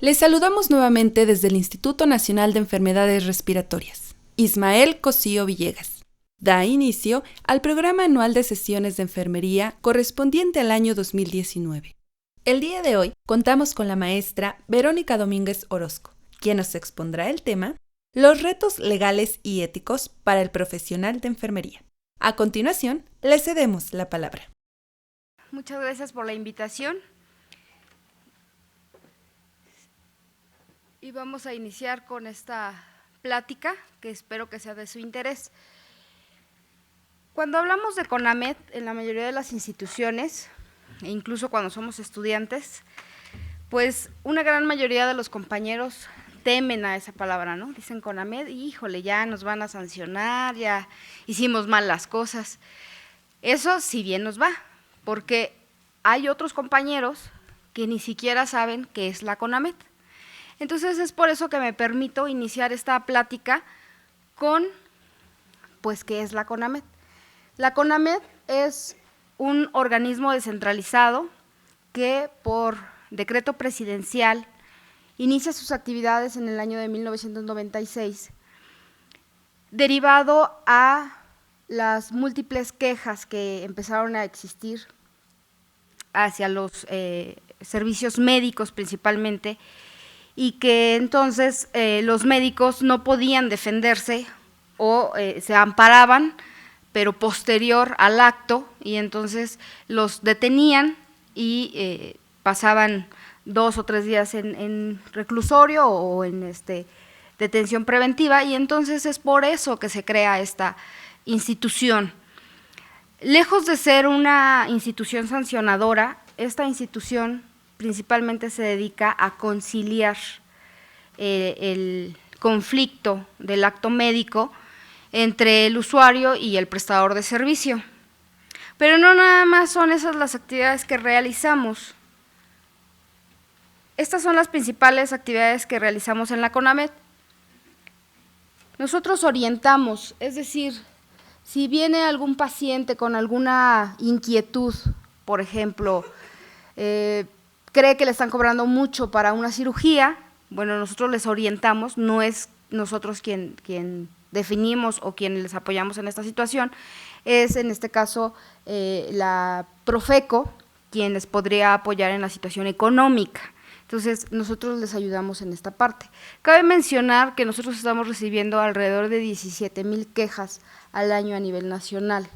Les saludamos nuevamente desde el Instituto Nacional de Enfermedades Respiratorias. Ismael Cosío Villegas da inicio al programa anual de sesiones de enfermería correspondiente al año 2019. El día de hoy contamos con la maestra Verónica Domínguez Orozco, quien nos expondrá el tema Los retos legales y éticos para el profesional de enfermería. A continuación, le cedemos la palabra. Muchas gracias por la invitación. Y vamos a iniciar con esta plática que espero que sea de su interés. Cuando hablamos de CONAMED, en la mayoría de las instituciones, e incluso cuando somos estudiantes, pues una gran mayoría de los compañeros temen a esa palabra, ¿no? Dicen CONAMED, híjole, ya nos van a sancionar, ya hicimos mal las cosas. Eso sí bien nos va, porque hay otros compañeros que ni siquiera saben qué es la CONAMED. Entonces es por eso que me permito iniciar esta plática con, pues, ¿qué es la CONAMED? La CONAMED es un organismo descentralizado que por decreto presidencial inicia sus actividades en el año de 1996, derivado a las múltiples quejas que empezaron a existir hacia los servicios médicos principalmente, y que entonces los médicos no podían defenderse o se amparaban, pero posterior al acto, y entonces los detenían y pasaban 2 o 3 días en reclusorio o en detención preventiva, y entonces es por eso que se crea esta institución. Lejos de ser una institución sancionadora, esta institución principalmente se dedica a conciliar el conflicto del acto médico entre el usuario y el prestador de servicio. Pero no nada más son esas las actividades que realizamos. Estas son las principales actividades que realizamos en la CONAMED. Nosotros orientamos, es decir, si viene algún paciente con alguna inquietud, por ejemplo, cree que le están cobrando mucho para una cirugía, bueno, nosotros les orientamos, no es nosotros quien definimos o quien les apoyamos en esta situación, es en este caso la Profeco quien les podría apoyar en la situación económica. Entonces, nosotros les ayudamos en esta parte. Cabe mencionar que nosotros estamos recibiendo alrededor de 17,000 quejas al año a nivel nacional.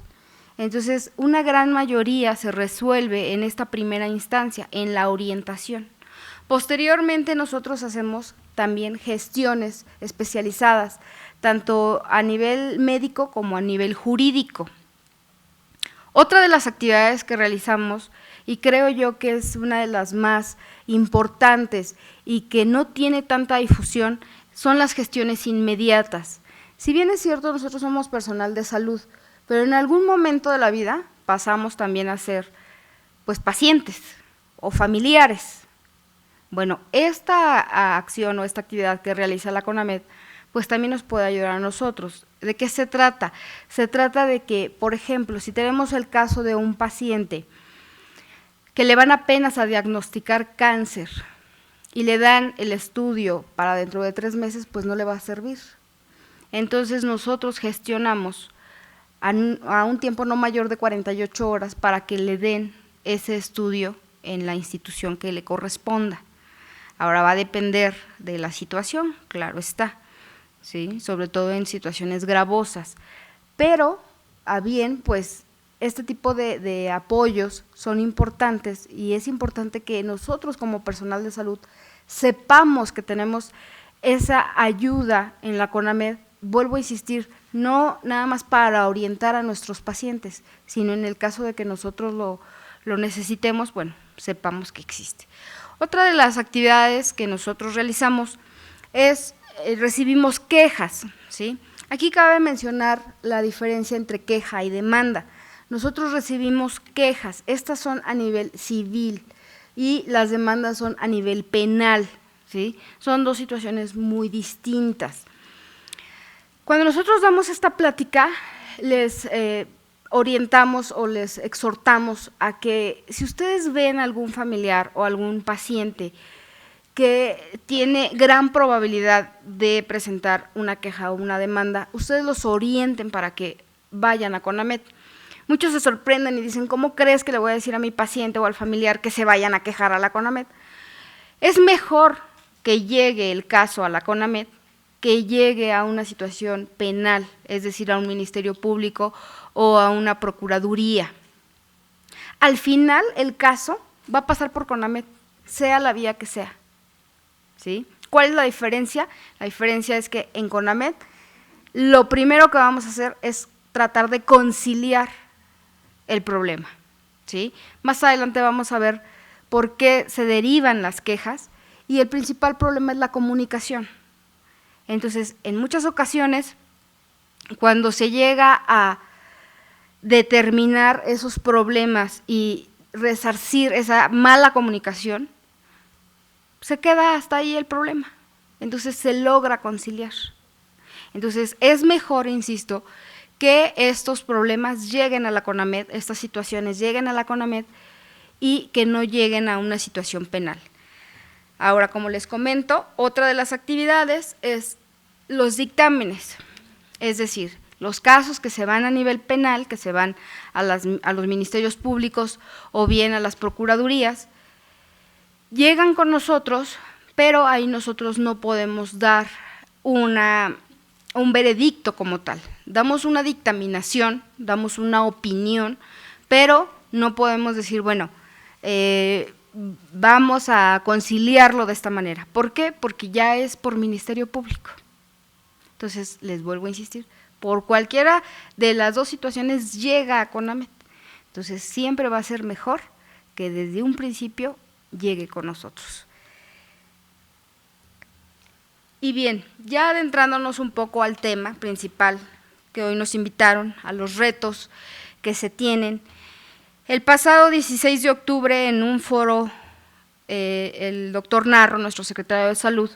Entonces, una gran mayoría se resuelve en esta primera instancia, en la orientación. Posteriormente, nosotros hacemos también gestiones especializadas, tanto a nivel médico como a nivel jurídico. Otra de las actividades que realizamos, y creo yo que es una de las más importantes y que no tiene tanta difusión, son las gestiones inmediatas. Si bien es cierto, nosotros somos personal de salud, pero en algún momento de la vida pasamos también a ser, pues, pacientes o familiares. Bueno, esta acción o esta actividad que realiza la CONAMED, pues también nos puede ayudar a nosotros. ¿De qué se trata? Se trata de que, por ejemplo, si tenemos el caso de un paciente que le van apenas a diagnosticar cáncer y le dan el estudio para dentro de 3 meses, pues no le va a servir. Entonces nosotros gestionamos a un tiempo no mayor de 48 horas para que le den ese estudio en la institución que le corresponda. Ahora va a depender de la situación, claro está, ¿sí? Sobre todo en situaciones gravosas, pero a bien, pues este tipo de apoyos son importantes y es importante que nosotros como personal de salud sepamos que tenemos esa ayuda en la CONAMED. Vuelvo a insistir, no nada más para orientar a nuestros pacientes, sino en el caso de que nosotros lo necesitemos, bueno, sepamos que existe. Otra de las actividades que nosotros realizamos es, recibimos quejas, ¿sí? Aquí cabe mencionar la diferencia entre queja y demanda. Nosotros recibimos quejas, estas son a nivel civil y las demandas son a nivel penal, ¿sí? Son 2 situaciones muy distintas. Cuando nosotros damos esta plática, les orientamos o les exhortamos a que si ustedes ven algún familiar o algún paciente que tiene gran probabilidad de presentar una queja o una demanda, ustedes los orienten para que vayan a CONAMED. Muchos se sorprenden y dicen, ¿cómo crees que le voy a decir a mi paciente o al familiar que se vayan a quejar a la CONAMED? Es mejor que llegue el caso a la CONAMED que llegue a una situación penal, es decir, a un ministerio público o a una procuraduría. Al final, el caso va a pasar por CONAMED, sea la vía que sea, ¿sí? ¿Cuál es la diferencia? La diferencia es que en CONAMED lo primero que vamos a hacer es tratar de conciliar el problema, ¿sí? Más adelante vamos a ver por qué se derivan las quejas y el principal problema es la comunicación. Entonces, en muchas ocasiones, cuando se llega a determinar esos problemas y resarcir esa mala comunicación, se queda hasta ahí el problema. Entonces, se logra conciliar. Entonces, es mejor, insisto, que estos problemas lleguen a la CONAMED, estas situaciones lleguen a la CONAMED y que no lleguen a una situación penal. Ahora, como les comento, otra de las actividades es los dictámenes, es decir, los casos que se van a nivel penal, que se van a los ministerios públicos o bien a las procuradurías, llegan con nosotros, pero ahí nosotros no podemos dar un veredicto como tal. Damos una dictaminación, damos una opinión, pero no podemos decir, bueno, vamos a conciliarlo de esta manera. ¿Por qué? Porque ya es por Ministerio Público. Entonces, les vuelvo a insistir, por cualquiera de las dos situaciones llega a CONAMED. Entonces, siempre va a ser mejor que desde un principio llegue con nosotros. Y bien, ya adentrándonos un poco al tema principal que hoy nos invitaron, a los retos que se tienen. El pasado 16 de octubre en un foro, el doctor Narro, nuestro secretario de Salud,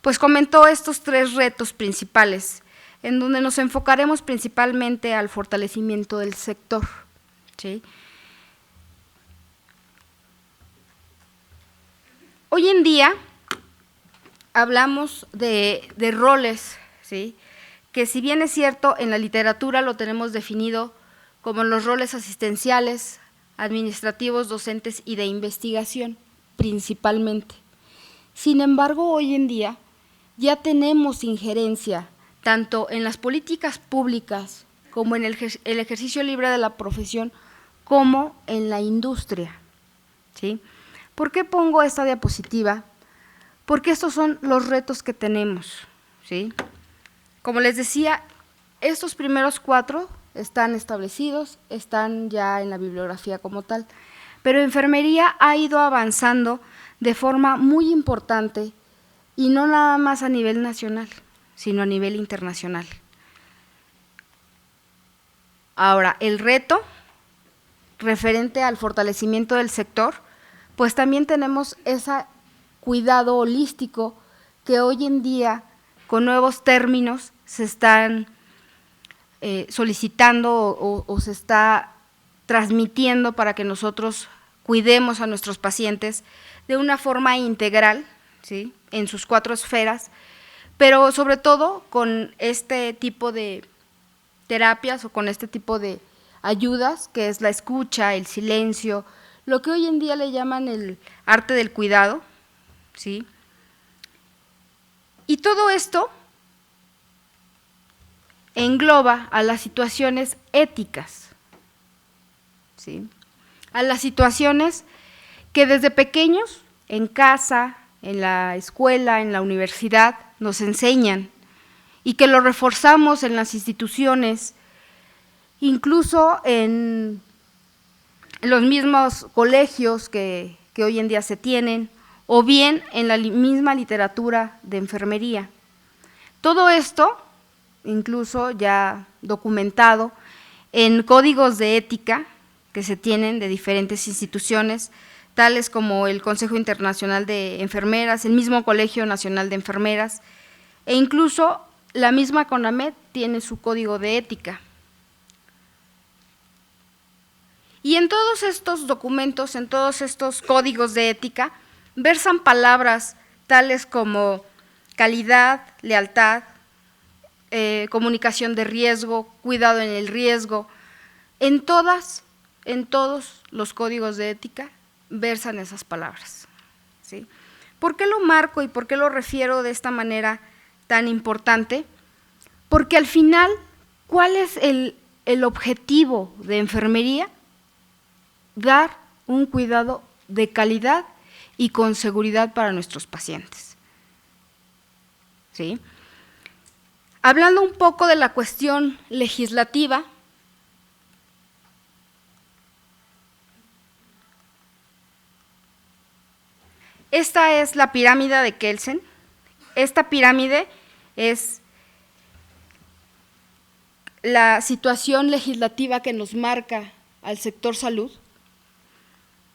pues comentó estos 3 retos principales, en donde nos enfocaremos principalmente al fortalecimiento del sector, ¿sí? Hoy en día hablamos de roles, ¿sí?, que si bien es cierto, en la literatura lo tenemos definido como los roles asistenciales, administrativos, docentes y de investigación, principalmente. Sin embargo, hoy en día ya tenemos injerencia tanto en las políticas públicas como en el ejercicio libre de la profesión, como en la industria, ¿sí? ¿Por qué pongo esta diapositiva? Porque estos son los retos que tenemos, ¿sí? Como les decía, estos primeros 4 están establecidos, están ya en la bibliografía como tal, pero enfermería ha ido avanzando de forma muy importante y no nada más a nivel nacional, sino a nivel internacional. Ahora, el reto referente al fortalecimiento del sector, pues también tenemos ese cuidado holístico que hoy en día, con nuevos términos, se están solicitando o se está transmitiendo para que nosotros cuidemos a nuestros pacientes de una forma integral, ¿sí?, en sus 4 esferas, pero sobre todo con este tipo de terapias o con este tipo de ayudas, que es la escucha, el silencio, lo que hoy en día le llaman el arte del cuidado, ¿sí? Y todo esto engloba a las situaciones éticas, ¿sí?, a las situaciones que desde pequeños, en casa, en la escuela, en la universidad, nos enseñan y que lo reforzamos en las instituciones, incluso en los mismos colegios que hoy en día se tienen, o bien en la misma literatura de enfermería. Todo esto, incluso ya documentado en códigos de ética que se tienen de diferentes instituciones, tales como el Consejo Internacional de Enfermeras, el mismo Colegio Nacional de Enfermeras, e incluso la misma CONAMED tiene su código de ética. Y en todos estos documentos, en todos estos códigos de ética, versan palabras tales como calidad, lealtad, comunicación de riesgo, cuidado en el riesgo. En todos los códigos de ética versan esas palabras, ¿sí? ¿Por qué lo marco y por qué lo refiero de esta manera tan importante? Porque al final, ¿cuál es el objetivo de enfermería? Dar un cuidado de calidad y con seguridad para nuestros pacientes, ¿sí? Hablando un poco de la cuestión legislativa, esta es la pirámide de Kelsen. Esta pirámide es la situación legislativa que nos marca al sector salud.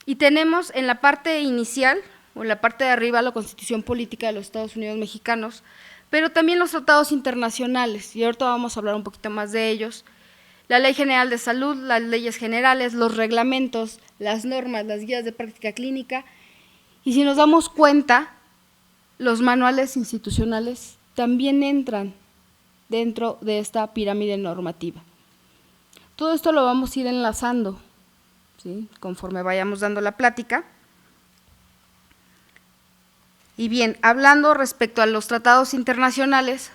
Y tenemos en la parte inicial, o en la parte de arriba, la Constitución Política de los Estados Unidos Mexicanos, pero también los tratados internacionales, y ahorita vamos a hablar un poquito más de ellos. La Ley General de Salud, las leyes generales, los reglamentos, las normas, las guías de práctica clínica. Y si nos damos cuenta, los manuales institucionales también entran dentro de esta pirámide normativa. Todo esto lo vamos a ir enlazando, ¿sí?, conforme vayamos dando la plática. Y bien, hablando respecto a los tratados internacionales,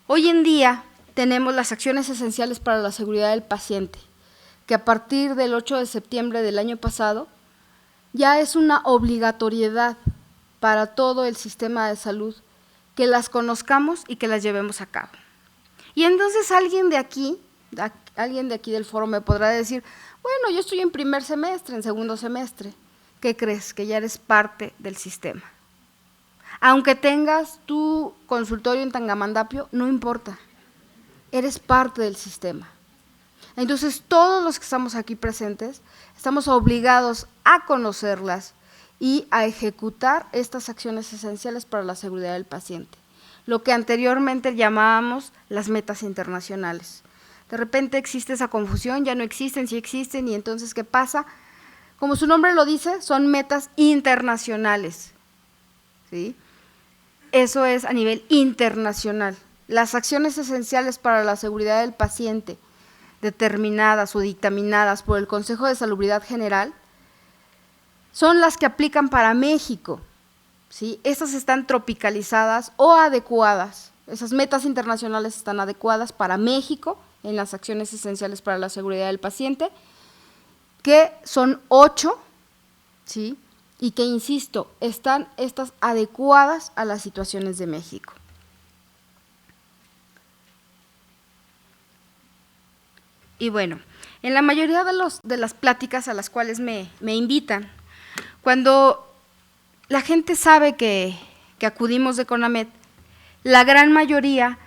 hoy en día tenemos las acciones esenciales para la seguridad del paciente, que a partir del 8 de septiembre del año pasado, ya es una obligatoriedad para todo el sistema de salud que las conozcamos y que las llevemos a cabo. Y entonces alguien de aquí del foro me podrá decir, bueno, yo estoy en primer semestre, en segundo semestre. ¿Qué crees? Que ya eres parte del sistema. Aunque tengas tu consultorio en Tangamandapio, no importa, eres parte del sistema. Entonces, todos los que estamos aquí presentes, estamos obligados a conocerlas y a ejecutar estas acciones esenciales para la seguridad del paciente, lo que anteriormente llamábamos las metas internacionales. De repente existe esa confusión, ya no existen, sí existen, y entonces, ¿qué pasa? Como su nombre lo dice, son metas internacionales, ¿sí? Eso es a nivel internacional. Las acciones esenciales para la seguridad del paciente, determinadas o dictaminadas por el Consejo de Salubridad General, son las que aplican para México, ¿sí? Estas están tropicalizadas o adecuadas, esas metas internacionales están adecuadas para México en las acciones esenciales para la seguridad del paciente, que son 8, ¿sí?, y que, insisto, están estas adecuadas a las situaciones de México. Y bueno, en la mayoría de las pláticas a las cuales me invitan, cuando la gente sabe que acudimos de CONAMED, la gran mayoría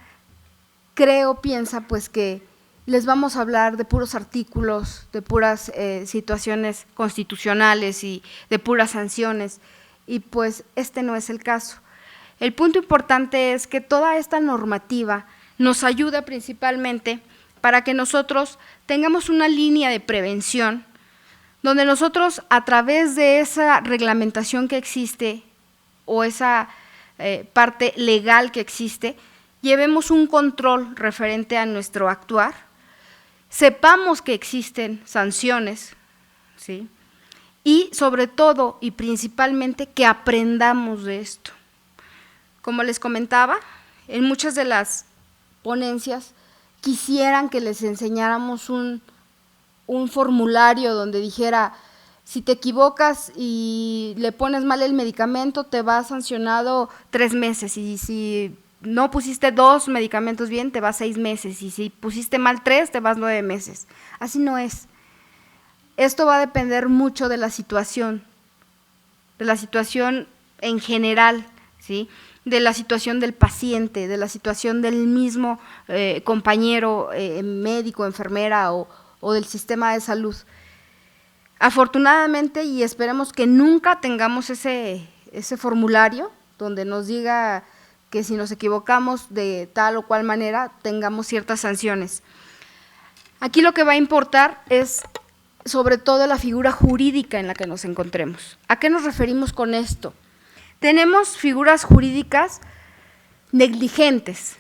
piensa pues que les vamos a hablar de puros artículos, de puras situaciones constitucionales y de puras sanciones, y pues este no es el caso. El punto importante es que toda esta normativa nos ayuda principalmente para que nosotros tengamos una línea de prevención, donde nosotros, a través de esa reglamentación que existe o esa parte legal que existe, llevemos un control referente a nuestro actuar, sepamos que existen sanciones, ¿sí?, y sobre todo y principalmente que aprendamos de esto. Como les comentaba, en muchas de las ponencias quisieran que les enseñáramos un formulario donde dijera, si te equivocas y le pones mal el medicamento, te va sancionado 3 meses, y si no pusiste 2 medicamentos bien, te vas 6 meses, y si pusiste mal 3, te vas 9 meses. Así no es. Esto va a depender mucho de la situación en general, ¿sí?, de la situación del paciente, de la situación del mismo compañero médico, enfermera o del sistema de salud. Afortunadamente, y esperemos que nunca tengamos ese formulario donde nos diga que si nos equivocamos de tal o cual manera, tengamos ciertas sanciones. Aquí lo que va a importar es sobre todo la figura jurídica en la que nos encontremos. ¿A qué nos referimos con esto? Tenemos figuras jurídicas negligentes.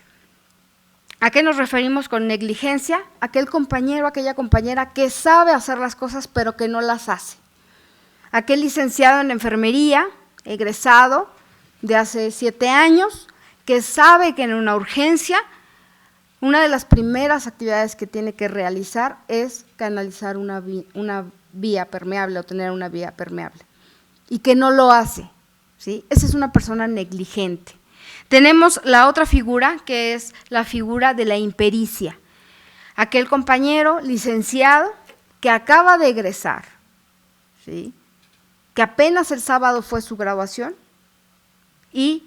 ¿A qué nos referimos con negligencia? Aquel compañero, aquella compañera que sabe hacer las cosas pero que no las hace. Aquel licenciado en enfermería, egresado de hace 7 años, que sabe que en una urgencia, una de las primeras actividades que tiene que realizar es canalizar una vía permeable o tener una vía permeable, y que no lo hace, ¿sí? Esa es una persona negligente. Tenemos la otra figura, que es la figura de la impericia. Aquel compañero licenciado que acaba de egresar, ¿sí?, que apenas el sábado fue su graduación y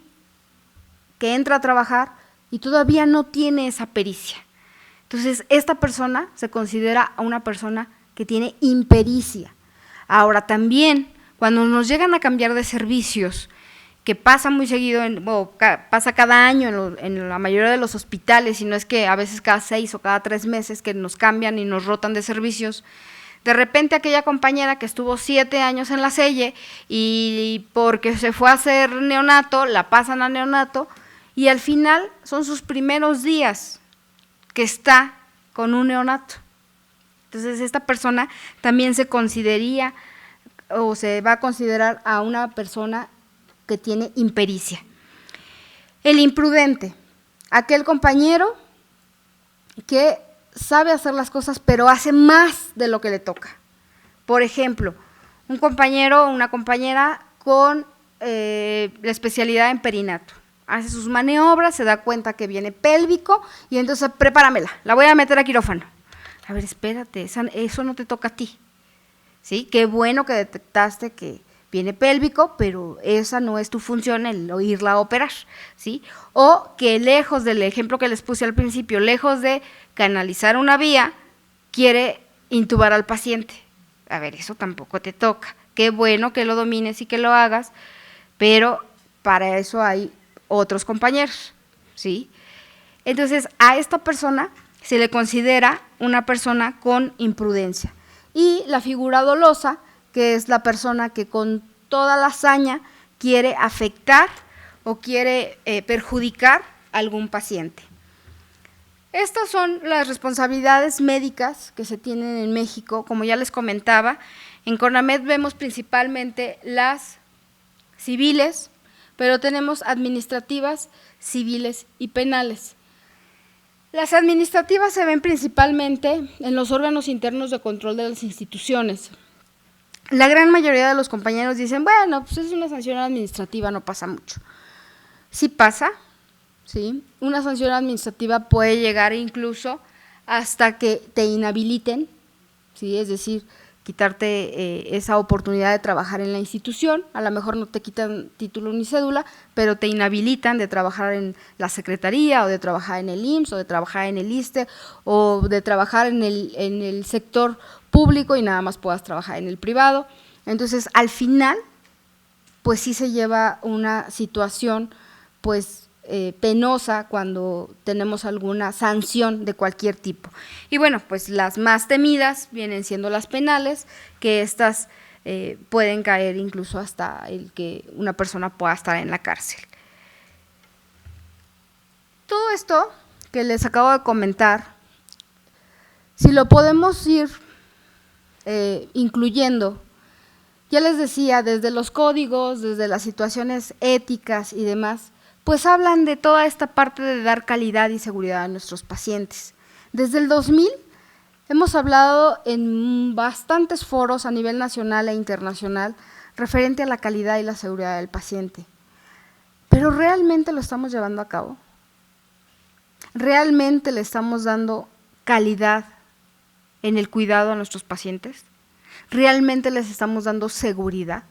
que entra a trabajar y todavía no tiene esa pericia. Entonces, esta persona se considera a una persona que tiene impericia. Ahora, también, cuando nos llegan a cambiar de servicios, que pasa muy seguido, pasa cada año en la mayoría de los hospitales, y no es que a veces cada 6 o cada 3 meses que nos cambian y nos rotan de servicios, de repente aquella compañera que estuvo 7 años en la selle y porque se fue a hacer neonato, la pasan a neonato y al final son sus primeros días que está con un neonato. Entonces esta persona también se consideraría o se va a considerar a una persona que tiene impericia. El imprudente, aquel compañero que sabe hacer las cosas, pero hace más de lo que le toca. Por ejemplo, un compañero o una compañera con la especialidad en perinato. Hace sus maniobras, se da cuenta que viene pélvico y entonces prepáramela, la voy a meter a quirófano. A ver, espérate, eso no te toca a ti. ¿Sí? Qué bueno que detectaste que viene pélvico, pero esa no es tu función, el irla a operar, ¿sí? O que lejos del ejemplo que les puse al principio, lejos de canalizar una vía, quiere intubar al paciente. A ver, eso tampoco te toca. Qué bueno que lo domines y que lo hagas, pero para eso hay otros compañeros, ¿sí? Entonces, a esta persona se le considera una persona con imprudencia. Y la figura dolosa, que es la persona que con toda la hazaña quiere afectar o quiere perjudicar a algún paciente. Estas son las responsabilidades médicas que se tienen en México. Como ya les comentaba, en CONAMED vemos principalmente las civiles, pero tenemos administrativas, civiles y penales. Las administrativas se ven principalmente en los órganos internos de control de las instituciones. La gran mayoría de los compañeros dicen, bueno, pues es una sanción administrativa, no pasa mucho. Sí pasa, ¿sí? Una sanción administrativa puede llegar incluso hasta que te inhabiliten, ¿sí? Es decir, quitarte esa oportunidad de trabajar en la institución. A lo mejor no te quitan título ni cédula, pero te inhabilitan de trabajar en la secretaría o de trabajar en el IMSS o de trabajar en el ISSSTE o de trabajar en el sector público y nada más puedas trabajar en el privado. Entonces, al final, pues sí se lleva una situación pues penosa cuando tenemos alguna sanción de cualquier tipo. Y bueno, pues las más temidas vienen siendo las penales, que estas pueden caer incluso hasta el que una persona pueda estar en la cárcel. Todo esto que les acabo de comentar, si lo podemos ir incluyendo, ya les decía, desde los códigos, desde las situaciones éticas y demás, pues hablan de toda esta parte de dar calidad y seguridad a nuestros pacientes. Desde el 2000 hemos hablado en bastantes foros a nivel nacional e internacional referente a la calidad y la seguridad del paciente. ¿Pero realmente lo estamos llevando a cabo? ¿Realmente le estamos dando calidad en el cuidado a nuestros pacientes? ¿Realmente les estamos dando seguridad?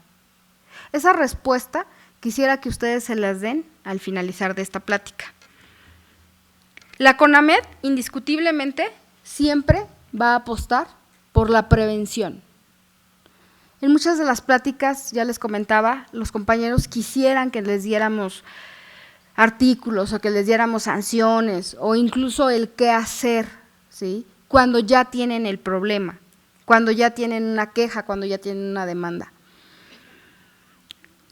Esa respuesta quisiera que ustedes se las den al finalizar de esta plática. La CONAMED, indiscutiblemente, siempre va a apostar por la prevención. En muchas de las pláticas, ya les comentaba, los compañeros quisieran que les diéramos artículos o que les diéramos sanciones o incluso el qué hacer, ¿sí?, cuando ya tienen el problema, cuando ya tienen una queja, cuando ya tienen una demanda.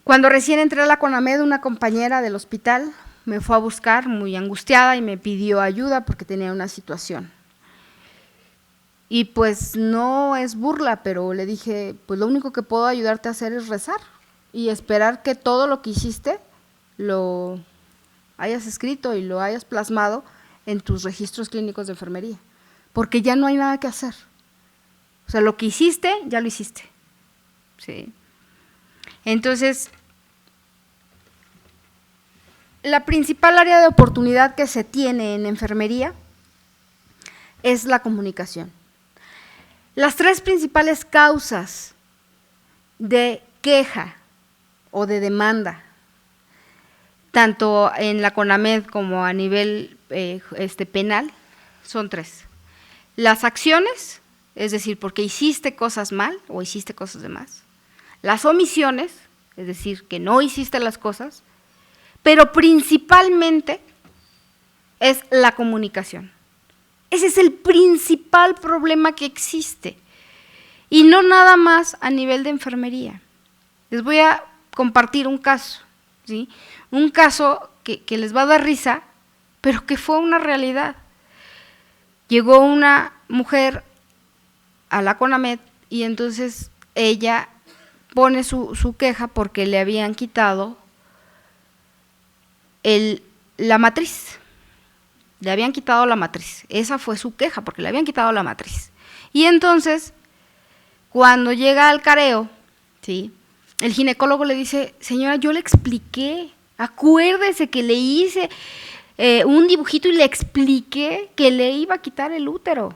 Cuando recién entré a la CONAMED, una compañera del hospital me fue a buscar muy angustiada y me pidió ayuda porque tenía una situación. Y pues no es burla, pero le dije, pues lo único que puedo ayudarte a hacer es rezar y esperar que todo lo que hiciste lo hayas escrito y lo hayas plasmado en tus registros clínicos de enfermería, porque ya no hay nada que hacer. O sea, lo que hiciste, ya lo hiciste. ¿Sí? Entonces, la principal área de oportunidad que se tiene en enfermería es la comunicación. Las 3 principales causas de queja o de demanda, tanto en la CONAMED como a nivel penal, son 3. Las acciones, es decir, porque hiciste cosas mal o hiciste cosas de más. Las omisiones, es decir, que no hiciste las cosas, pero principalmente es la comunicación. Ese es el principal problema que existe, y no nada más a nivel de enfermería. Les voy a compartir un caso, ¿sí? Un caso que les va a dar risa, pero que fue una realidad. Llegó una mujer a la CONAMED y entonces ella pone su queja porque le habían quitado la matriz. Le habían quitado la matriz. Esa fue su queja, porque le habían quitado la matriz. Y entonces, cuando llega al careo, ¿sí?, el ginecólogo le dice, señora, yo le expliqué, acuérdese que le hice un dibujito y le expliqué que le iba a quitar el útero.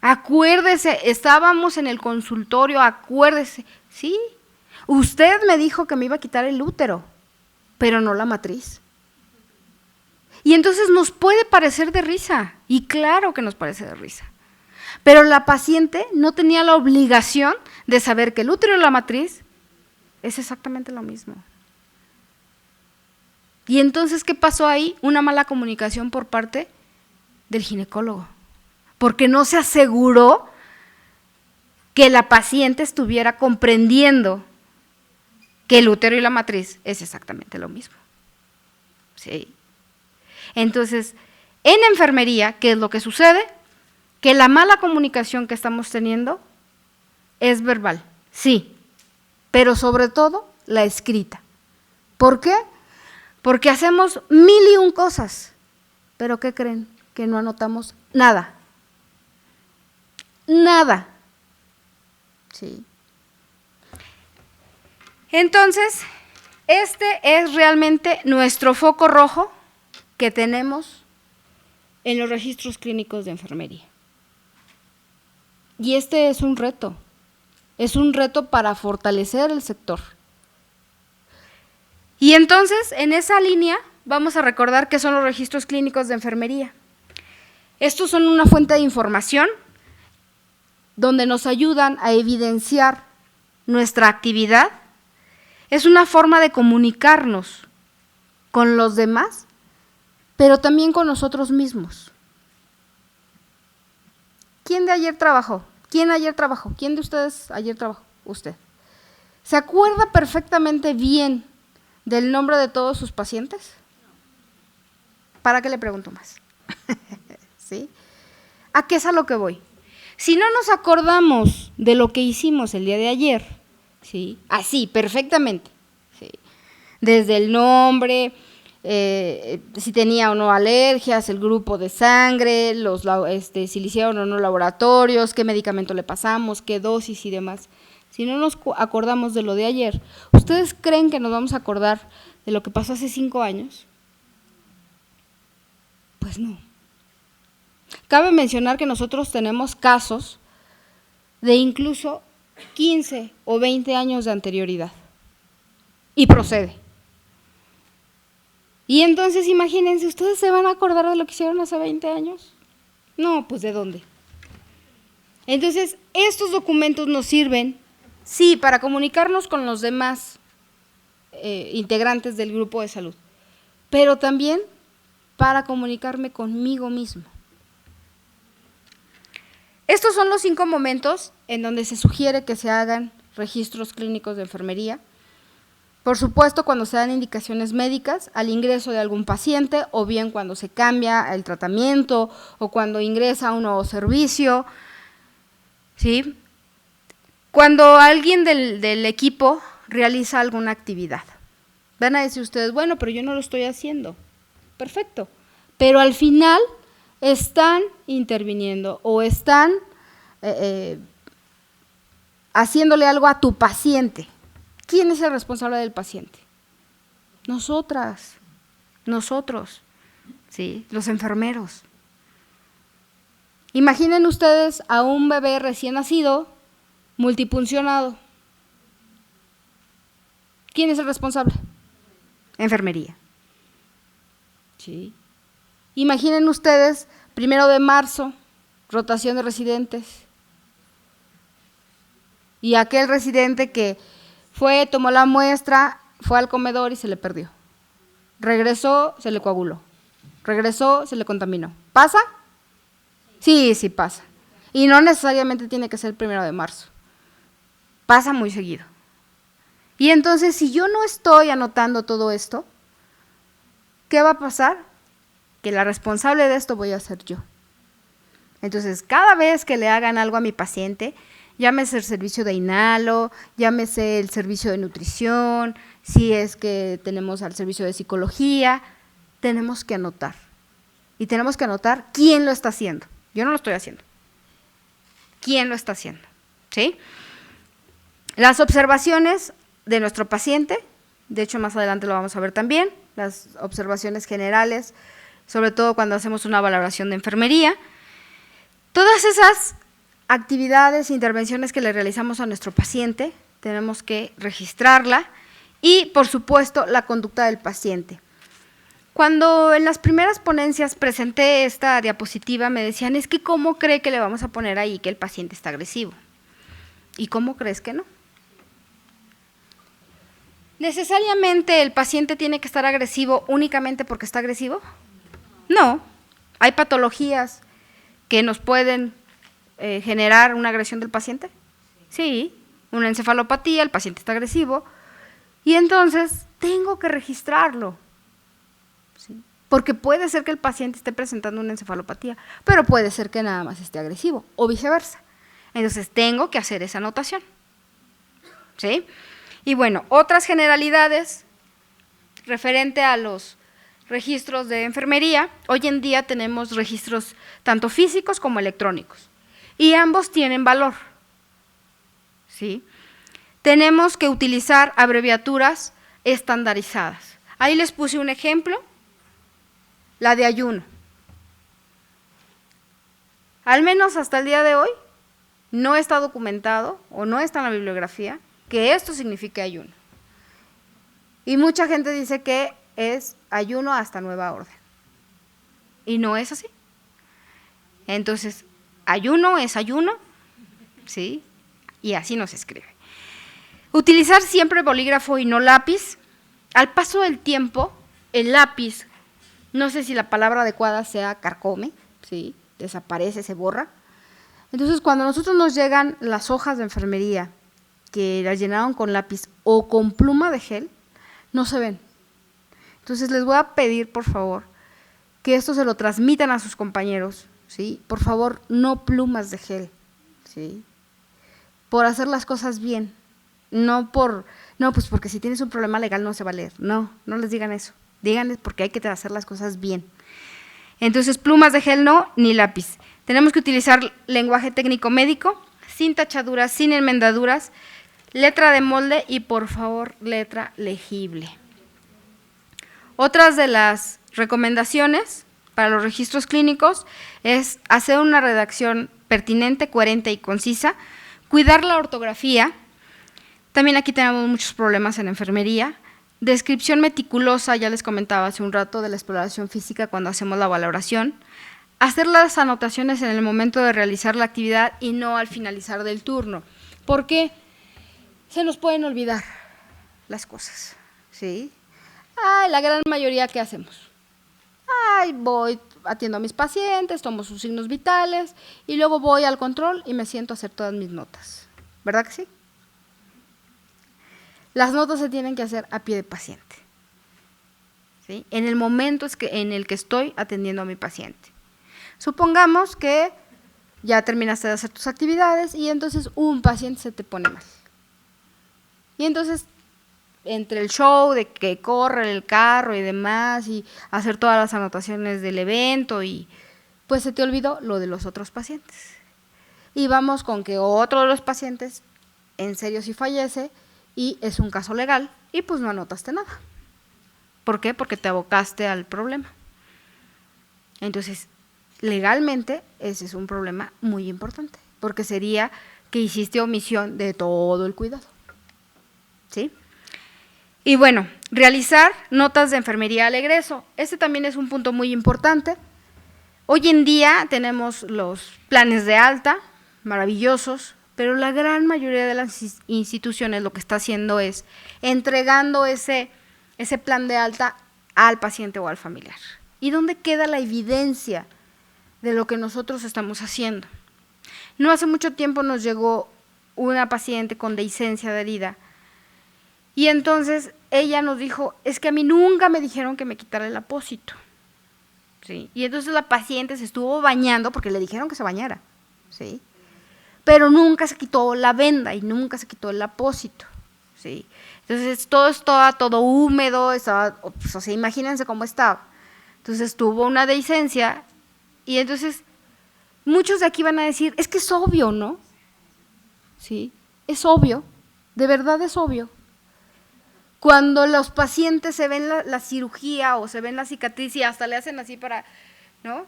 Acuérdese, estábamos en el consultorio, acuérdese. Sí, usted me dijo que me iba a quitar el útero, pero no la matriz. Y entonces nos puede parecer de risa, y claro que nos parece de risa, pero la paciente no tenía la obligación de saber que el útero y la matriz es exactamente lo mismo. Y entonces, ¿qué pasó ahí? Una mala comunicación por parte del ginecólogo, porque no se aseguró que la paciente estuviera comprendiendo que el útero y la matriz es exactamente lo mismo. ¿Sí? Entonces, en enfermería, ¿qué es lo que sucede? Que la mala comunicación que estamos teniendo es verbal, sí, pero sobre todo la escrita. ¿Por qué? Porque hacemos 1001 cosas, pero ¿qué creen? Que no anotamos nada. Nada. Sí. Entonces, este es realmente nuestro foco rojo que tenemos en los registros clínicos de enfermería. Y este es un reto para fortalecer el sector. Y entonces, en esa línea, vamos a recordar qué son los registros clínicos de enfermería. Estos son una fuente de información donde nos ayudan a evidenciar nuestra actividad. Es una forma de comunicarnos con los demás, pero también con nosotros mismos. ¿Quién de ayer trabajó? ¿Quién ayer trabajó? ¿Quién de ustedes ayer trabajó? Usted. ¿Se acuerda perfectamente bien del nombre de todos sus pacientes? ¿Para qué le pregunto más? ¿Sí? ¿A qué es a lo que voy? Si no nos acordamos de lo que hicimos el día de ayer, ¿sí?, así, perfectamente, ¿sí?, desde el nombre, si tenía o no alergias, el grupo de sangre, si le hicieron o no laboratorios, qué medicamento le pasamos, qué dosis y demás. Si no nos acordamos de lo de ayer, ¿ustedes creen que nos vamos a acordar de lo que pasó hace 5 años? Pues no. Cabe mencionar que nosotros tenemos casos de incluso 15 o 20 años de anterioridad, y procede. Y entonces, imagínense, ¿ustedes se van a acordar de lo que hicieron hace 20 años? No, pues ¿de dónde? Entonces, estos documentos nos sirven, sí, para comunicarnos con los demás integrantes del grupo de salud, pero también para comunicarme conmigo mismo. Estos son los 5 momentos en donde se sugiere que se hagan registros clínicos de enfermería. Por supuesto, cuando se dan indicaciones médicas al ingreso de algún paciente, o bien cuando se cambia el tratamiento, o cuando ingresa un nuevo servicio, ¿sí? Cuando alguien del equipo realiza alguna actividad. Van a decir ustedes, bueno, pero yo no lo estoy haciendo. Perfecto. Pero al final están interviniendo o están haciéndole algo a tu paciente. ¿Quién es el responsable del paciente? Nosotros, ¿sí? Los enfermeros. Imaginen ustedes a un bebé recién nacido, multipuncionado. ¿Quién es el responsable? Enfermería. ¿Sí? Imaginen ustedes, 1 de marzo, rotación de residentes. Y aquel residente que fue, tomó la muestra, fue al comedor y se le perdió. Regresó, se le coaguló. Regresó, se le contaminó. ¿Pasa? Sí, sí pasa. Y no necesariamente tiene que ser el 1 de marzo. Pasa muy seguido. Y entonces, si yo no estoy anotando todo esto, ¿qué va a pasar? Que la responsable de esto voy a ser yo. Entonces, cada vez que le hagan algo a mi paciente, llámese el servicio de inhalo, llámese el servicio de nutrición, si es que tenemos al servicio de psicología, tenemos que anotar. Y tenemos que anotar quién lo está haciendo. Yo no lo estoy haciendo. ¿Quién lo está haciendo? ¿Sí? Las observaciones de nuestro paciente, de hecho más adelante lo vamos a ver también, las observaciones generales, sobre todo cuando hacemos una valoración de enfermería. Todas esas actividades e intervenciones que le realizamos a nuestro paciente, tenemos que registrarla y, por supuesto, la conducta del paciente. Cuando en las primeras ponencias presenté esta diapositiva, me decían, es que ¿cómo cree que le vamos a poner ahí que el paciente está agresivo? ¿Y cómo crees que no? ¿Necesariamente el paciente tiene que estar agresivo únicamente porque está agresivo? No, hay patologías que nos pueden generar una agresión del paciente. Sí, una encefalopatía, el paciente está agresivo, y entonces tengo que registrarlo. ¿Sí? Porque puede ser que el paciente esté presentando una encefalopatía, pero puede ser que nada más esté agresivo, o viceversa. Entonces tengo que hacer esa anotación. ¿Sí? Y bueno, otras generalidades referente a los registros de enfermería. Hoy en día tenemos registros tanto físicos como electrónicos y ambos tienen valor. ¿Sí? Tenemos que utilizar abreviaturas estandarizadas. Ahí les puse un ejemplo, la de ayuno. Al menos hasta el día de hoy no está documentado o no está en la bibliografía que esto signifique ayuno. Y mucha gente dice que es ayuno hasta nueva orden. Y no es así. Entonces, ayuno es ayuno, ¿sí? Y así no se escribe. Utilizar siempre bolígrafo y no lápiz. Al paso del tiempo, el lápiz, no sé si la palabra adecuada sea carcome, ¿sí? Desaparece, se borra. Entonces, cuando a nosotros nos llegan las hojas de enfermería que las llenaron con lápiz o con pluma de gel, no se ven. Entonces les voy a pedir, por favor, que esto se lo transmitan a sus compañeros, ¿sí? Por favor, no plumas de gel, ¿sí? Por hacer las cosas bien, no pues porque si tienes un problema legal no se va a leer. No les digan eso, díganles porque hay que hacer las cosas bien. Entonces, plumas de gel no, ni lápiz. Tenemos que utilizar lenguaje técnico médico, sin tachaduras, sin enmendaduras, letra de molde y, por favor, letra legible. Otras de las recomendaciones para los registros clínicos es hacer una redacción pertinente, coherente y concisa, cuidar la ortografía. También aquí tenemos muchos problemas en enfermería. Descripción meticulosa, ya les comentaba hace un rato, de la exploración física cuando hacemos la valoración. Hacer las anotaciones en el momento de realizar la actividad y no al finalizar del turno. ¿Por qué? Se nos pueden olvidar las cosas, ¿sí? La gran mayoría, ¿qué hacemos? Voy, atiendo a mis pacientes, tomo sus signos vitales y luego voy al control y me siento a hacer todas mis notas. ¿Verdad que sí? las notas se tienen que hacer a pie de paciente, ¿sí? En el momento en el que estoy atendiendo a mi paciente. Supongamos que ya terminaste de hacer tus actividades y entonces un paciente se te pone mal. Y entonces, entre el show de que corre el carro y demás, y hacer todas las anotaciones del evento, y pues se te olvidó lo de los otros pacientes. Y vamos con que otro de los pacientes, en serio sí fallece, y es un caso legal, y pues no anotaste nada. ¿Por qué? Porque te abocaste al problema. Entonces, legalmente, ese es un problema muy importante, porque sería que hiciste omisión de todo el cuidado, ¿sí? Y bueno, realizar notas de enfermería al egreso. Este también es un punto muy importante. Hoy en día tenemos los planes de alta, maravillosos, pero la gran mayoría de las instituciones lo que está haciendo es entregando ese plan de alta al paciente o al familiar. ¿Y dónde queda la evidencia de lo que nosotros estamos haciendo? No hace mucho tiempo nos llegó una paciente con dehiscencia de herida y entonces ella nos dijo, es que a mí nunca me dijeron que me quitara el apósito, ¿sí? Y entonces la paciente se estuvo bañando porque le dijeron que se bañara, ¿sí? Pero nunca se quitó la venda y nunca se quitó el apósito, ¿sí? Entonces todo estaba todo húmedo, estaba, pues, o sea, imagínense cómo estaba. Entonces tuvo una dehiscencia y entonces muchos de aquí van a decir, es que es obvio, ¿no? Sí, es obvio, de verdad es obvio. Cuando los pacientes se ven la cirugía o se ven la cicatriz y hasta le hacen así para, ¿no?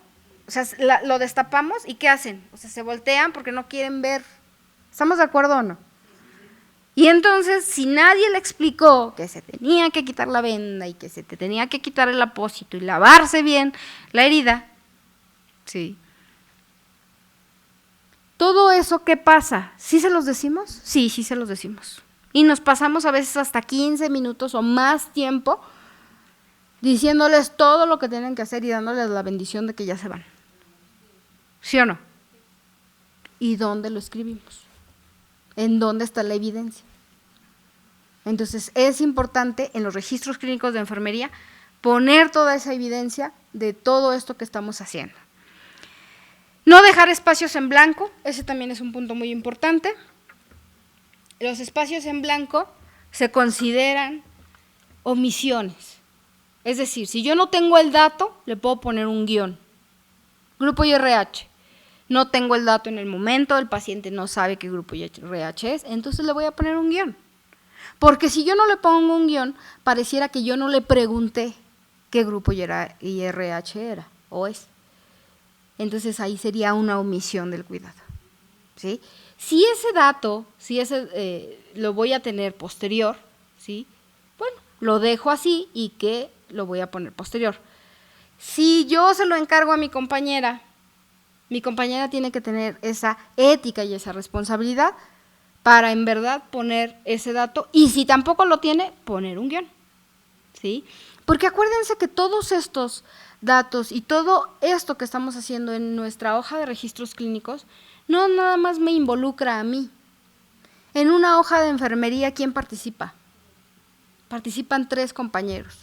O sea, lo destapamos y ¿qué hacen? O sea, se voltean porque no quieren ver. ¿Estamos de acuerdo o no? Y entonces, si nadie le explicó que se tenía que quitar la venda y que se te tenía que quitar el apósito y lavarse bien la herida, ¿sí? Todo eso, ¿qué pasa? ¿Sí se los decimos? Sí, sí se los decimos. Y nos pasamos a veces hasta 15 minutos o más tiempo diciéndoles todo lo que tienen que hacer y dándoles la bendición de que ya se van. ¿Sí o no? ¿Y dónde lo escribimos? ¿En dónde está la evidencia? Entonces, es importante en los registros clínicos de enfermería poner toda esa evidencia de todo esto que estamos haciendo. No dejar espacios en blanco, ese también es un punto muy importante. Los espacios en blanco se consideran omisiones. Es decir, si yo no tengo el dato, le puedo poner un guión. Grupo IRH. No tengo el dato en el momento, el paciente no sabe qué grupo IRH es, entonces le voy a poner un guión. Porque si yo no le pongo un guión, pareciera que yo no le pregunté qué grupo IRH era o es. Entonces ahí sería una omisión del cuidado, ¿sí? Si ese dato, lo voy a tener posterior, ¿sí? Bueno, lo dejo así y que lo voy a poner posterior. Si yo se lo encargo a mi compañera tiene que tener esa ética y esa responsabilidad para en verdad poner ese dato y si tampoco lo tiene, poner un guión, ¿sí? Porque acuérdense que todos estos datos y todo esto que estamos haciendo en nuestra hoja de registros clínicos no nada más me involucra a mí. En una hoja de enfermería, ¿quién participa? Participan 3 compañeros,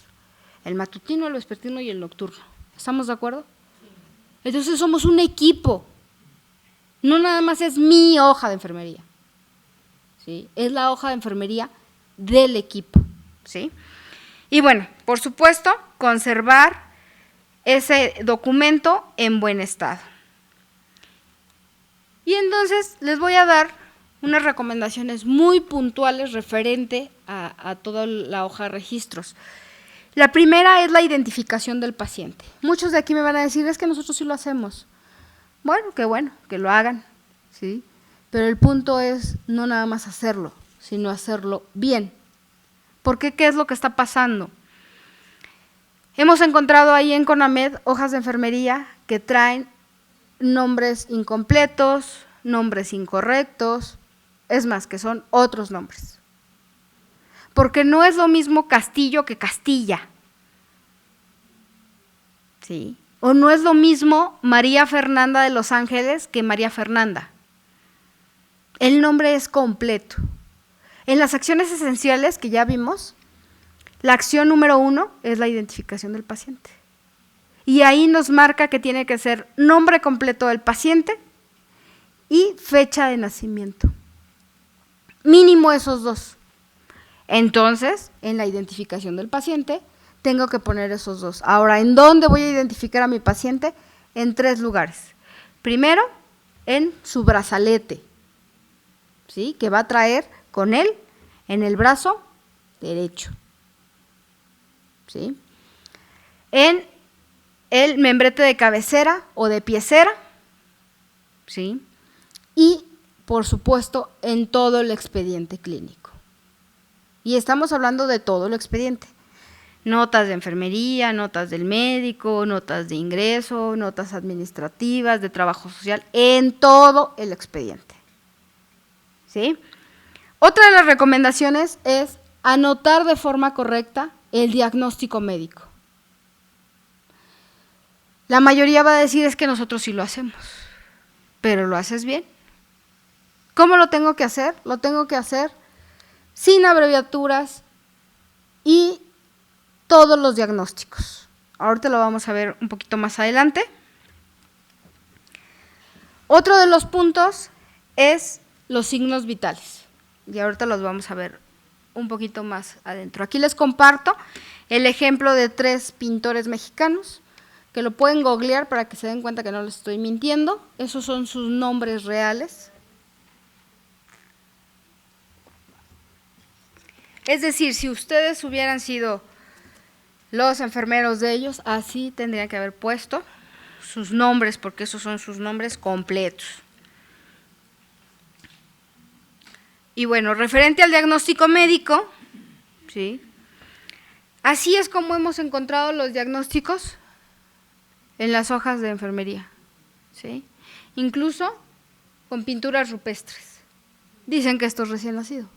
el matutino, el vespertino y el nocturno. ¿Estamos de acuerdo? Entonces somos un equipo, no nada más es mi hoja de enfermería, ¿sí? Es la hoja de enfermería del equipo, ¿sí? Y bueno, por supuesto, conservar ese documento en buen estado. Y entonces les voy a dar unas recomendaciones muy puntuales referente a toda la hoja de registros. La primera es la identificación del paciente. Muchos de aquí me van a decir, es que nosotros sí lo hacemos. Bueno, que lo hagan, ¿sí? Pero el punto es no nada más hacerlo, sino hacerlo bien. ¿Por qué? ¿Qué es lo que está pasando? Hemos encontrado ahí en CONAMED hojas de enfermería que traen nombres incompletos, nombres incorrectos, es más, que son otros nombres. Porque no es lo mismo Castillo que Castilla, ¿sí? O no es lo mismo María Fernanda de Los Ángeles que María Fernanda. El nombre es completo. En las acciones esenciales que ya vimos, la acción número 1 es la identificación del paciente. Y ahí nos marca que tiene que ser nombre completo del paciente y fecha de nacimiento. Mínimo esos dos. Entonces, en la identificación del paciente, tengo que poner esos dos. Ahora, ¿en dónde voy a identificar a mi paciente? En 3 lugares. Primero, en su brazalete, ¿sí? Que va a traer con él en el brazo derecho, ¿sí? En el membrete de cabecera o de piecera, ¿sí? Y, por supuesto, en todo el expediente clínico. Y estamos hablando de todo el expediente. Notas de enfermería, notas del médico, notas de ingreso, notas administrativas, de trabajo social, en todo el expediente, ¿sí? Otra de las recomendaciones es anotar de forma correcta el diagnóstico médico. La mayoría va a decir es que nosotros sí lo hacemos, pero ¿lo haces bien? ¿Cómo lo tengo que hacer? Lo tengo que hacer sin abreviaturas y todos los diagnósticos. Ahorita lo vamos a ver un poquito más adelante. Otro de los puntos es los signos vitales. Y ahorita los vamos a ver un poquito más adentro. Aquí les comparto el ejemplo de 3 pintores mexicanos, que lo pueden googlear para que se den cuenta que no les estoy mintiendo. Esos son sus nombres reales. Es decir, si ustedes hubieran sido los enfermeros de ellos, así tendrían que haber puesto sus nombres, porque esos son sus nombres completos. Y bueno, referente al diagnóstico médico, ¿sí? Así es como hemos encontrado los diagnósticos en las hojas de enfermería, ¿sí? Incluso con pinturas rupestres. Dicen que esto es recién nacido,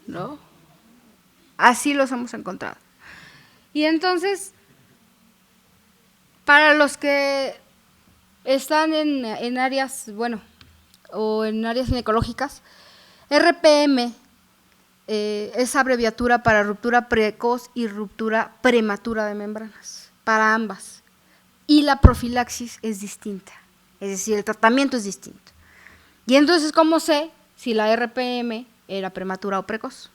¿no? Así los hemos encontrado. Y entonces, para los que están en áreas, bueno, o en áreas ginecológicas, RPM es abreviatura para ruptura precoz y ruptura prematura de membranas, para ambas. Y la profilaxis es distinta, es decir, el tratamiento es distinto. Y entonces, ¿cómo sé si la RPM era prematura o precoz?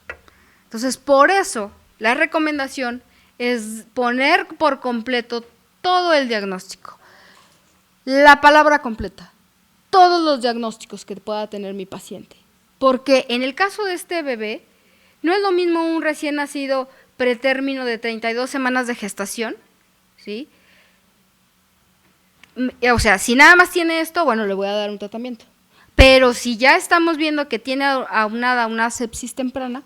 Entonces, por eso, la recomendación es poner por completo todo el diagnóstico, la palabra completa, todos los diagnósticos que pueda tener mi paciente. Porque en el caso de este bebé, no es lo mismo un recién nacido pretérmino de 32 semanas de gestación, ¿sí? O sea, si nada más tiene esto, bueno, le voy a dar un tratamiento. Pero si ya estamos viendo que tiene aunada una sepsis temprana,